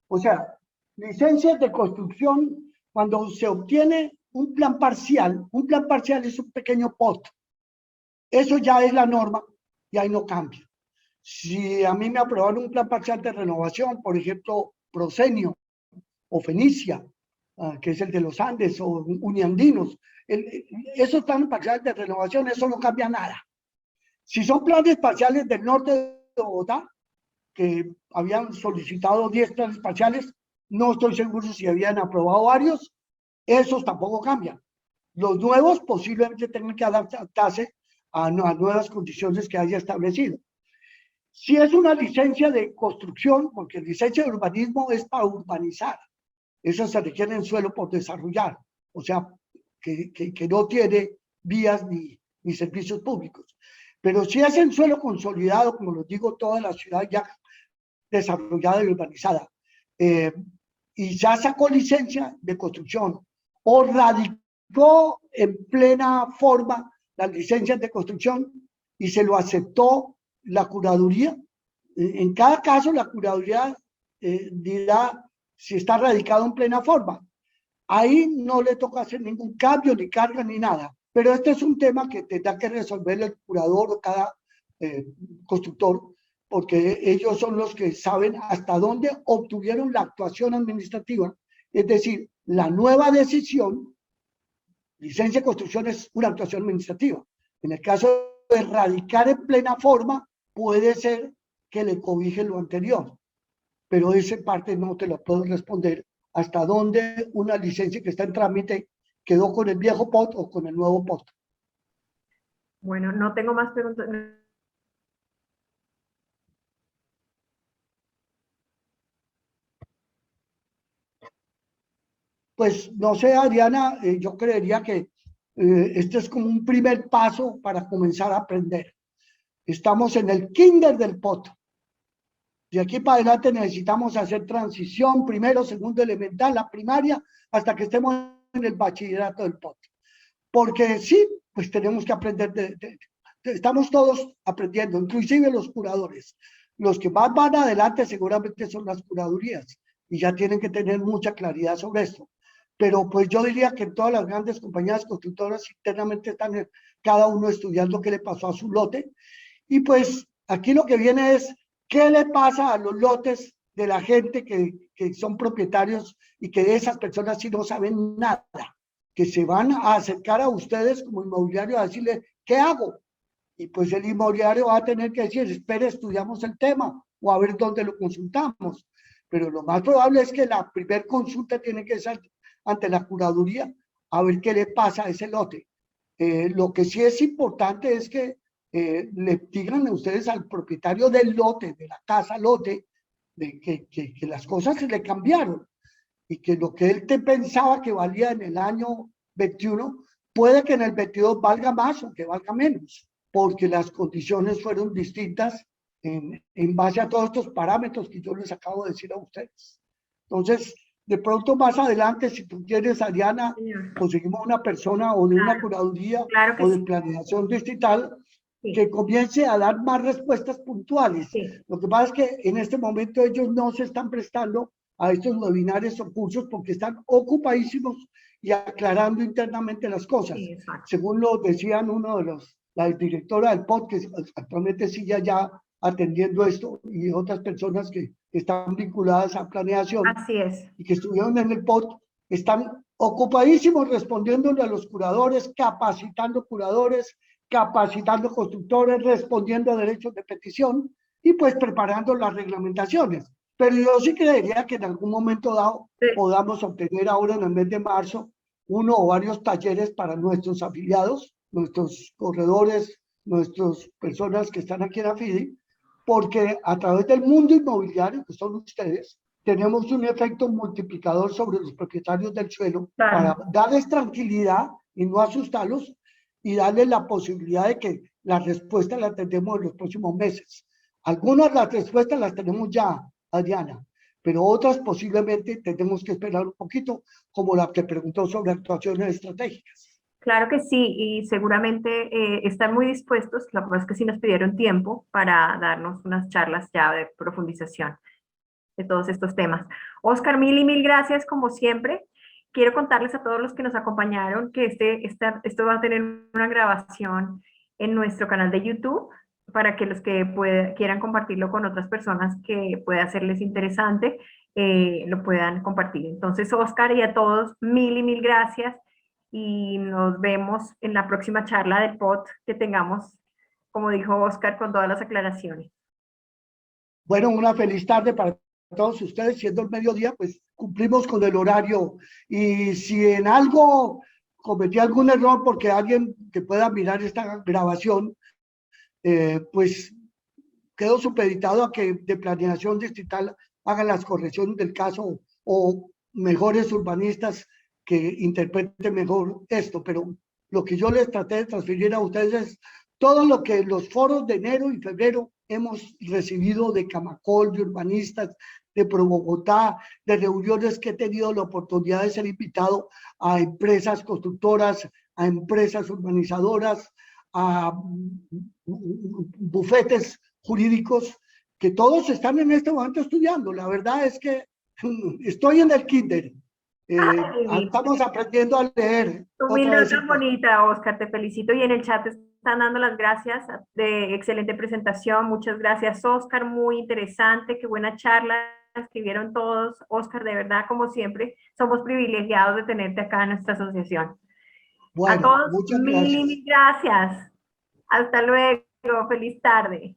O sea, licencias de construcción, cuando se obtiene un plan parcial es un pequeño POT. Eso ya es la norma y ahí no cambia. Si a mí me aprobaron un plan parcial de renovación, por ejemplo, Prosenio o Fenicia, que es el de los Andes, o Uniandinos, esos planes parciales de renovación, eso no cambia nada. Si son planes parciales del norte de Bogotá, que habían solicitado 10 planes parciales, no estoy seguro si habían aprobado varios, esos tampoco cambian. Los nuevos posiblemente tengan que adaptarse a nuevas condiciones que haya establecido. Si es una licencia de construcción, porque licencia de urbanismo es para urbanizar, eso se requiere en suelo por desarrollar, o sea, que no tiene vías ni servicios públicos. Pero si es en suelo consolidado, como lo digo, toda la ciudad ya desarrollada y urbanizada, y ya sacó licencia de construcción o radicó en plena forma las licencias de construcción y se lo aceptó la curaduría, en cada caso la curaduría dirá si está radicado en plena forma. Ahí no le toca hacer ningún cambio, ni carga, ni nada. Pero este es un tema que tendrá que resolver el curador o cada constructor, porque ellos son los que saben hasta dónde obtuvieron la actuación administrativa. Es decir, la nueva decisión, licencia de construcción es una actuación administrativa. En el caso de radicar en plena forma, puede ser que le cobije lo anterior, pero esa parte no te lo puedo responder hasta dónde una licencia que está en trámite quedó con el viejo POT o con el nuevo POT. Bueno, no tengo más preguntas. pues no sé, Adriana, yo creería que este es como un primer paso para comenzar a aprender. Estamos en el kinder del POT. De aquí para adelante necesitamos hacer transición, primero, segundo elemental, la primaria, hasta que estemos en el bachillerato del POT. Porque sí, pues tenemos que aprender, estamos todos aprendiendo, inclusive los curadores. Los que más van adelante seguramente son las curadurías y ya tienen que tener mucha claridad sobre esto. Pero pues yo diría que todas las grandes compañías constructoras internamente están cada uno estudiando qué le pasó a su lote. Y pues aquí lo que viene es qué le pasa a los lotes de la gente que son propietarios y que de esas personas sí no saben nada, que se van a acercar a ustedes como inmobiliario a decirle, ¿qué hago? Y pues el inmobiliario va a tener que decir, espere, estudiamos el tema o a ver dónde lo consultamos. Pero lo más probable es que la primer consulta tiene que ser ante la curaduría a ver qué le pasa a ese lote. Lo que sí es importante es que le digan a ustedes al propietario del lote, de la casa lote, de que las cosas se le cambiaron y que lo que él te pensaba que valía en el año 21, puede que en el 22 valga más o que valga menos, porque las condiciones fueron distintas en base a todos estos parámetros que yo les acabo de decir a ustedes. Entonces, de pronto más adelante, si tú quieres, Ariana, conseguimos una persona o de una curaduría o de planeación distrital que comience a dar más respuestas puntuales. Lo que pasa es que en este momento ellos no se están prestando a estos webinarios o cursos porque están ocupadísimos y aclarando internamente las cosas. Según lo decían uno de la directora del POT, que actualmente sigue ya atendiendo esto, y otras personas que están vinculadas a planeación. Así es. Y que estuvieron en el POT, están ocupadísimos respondiéndole a los curadores, capacitando curadores, capacitando constructores, respondiendo a derechos de petición y pues preparando las reglamentaciones. Pero yo sí creería que en algún momento dado podamos obtener ahora en el mes de marzo uno o varios talleres para nuestros afiliados, nuestros corredores, nuestras personas que están aquí en AFIDI, porque a través del mundo inmobiliario, que son ustedes, tenemos un efecto multiplicador sobre los propietarios del suelo para darles tranquilidad y no asustarlos y darles la posibilidad de que la respuesta la tendremos en los próximos meses. Algunas de las respuestas las tenemos ya, Adriana, pero otras posiblemente tendremos que esperar un poquito, como la que preguntó sobre actuaciones estratégicas. Claro que sí, y seguramente están muy dispuestos. La verdad es que sí nos pidieron tiempo para darnos unas charlas ya de profundización de todos estos temas. Oscar, mil y mil gracias como siempre. Quiero contarles a todos los que nos acompañaron que esto va a tener una grabación en nuestro canal de YouTube para que los que quieran compartirlo con otras personas que pueda serles interesante, lo puedan compartir. Entonces, Oscar, y a todos, mil y mil gracias y nos vemos en la próxima charla del POT que tengamos, como dijo Oscar, con todas las aclaraciones. Bueno, una feliz tarde para todos ustedes. Siendo el mediodía, pues cumplimos con el horario. Y si en algo cometí algún error, porque alguien que pueda mirar esta grabación, pues quedo supeditado a que de planeación distrital hagan las correcciones del caso o mejores urbanistas que interpreten mejor esto. Pero lo que yo les traté de transferir a ustedes es todo lo que los foros de enero y febrero hemos recibido de Camacol, de urbanistas, de Pro Bogotá, de reuniones que he tenido la oportunidad de ser invitado a empresas constructoras, a empresas urbanizadoras, a bufetes jurídicos, que todos están en este momento estudiando. La verdad es que estoy en el kinder. Estamos aprendiendo a leer. Tu humildad tan bonita, Oscar, te felicito. Y en el chat te están dando las gracias de excelente presentación. Muchas gracias, Oscar. Muy interesante, qué buena charla. Escribieron todos. Oscar, de verdad, como siempre, somos privilegiados de tenerte acá en nuestra asociación. Bueno, a todos, muchas mil gracias. y mil gracias. Hasta luego. Feliz tarde.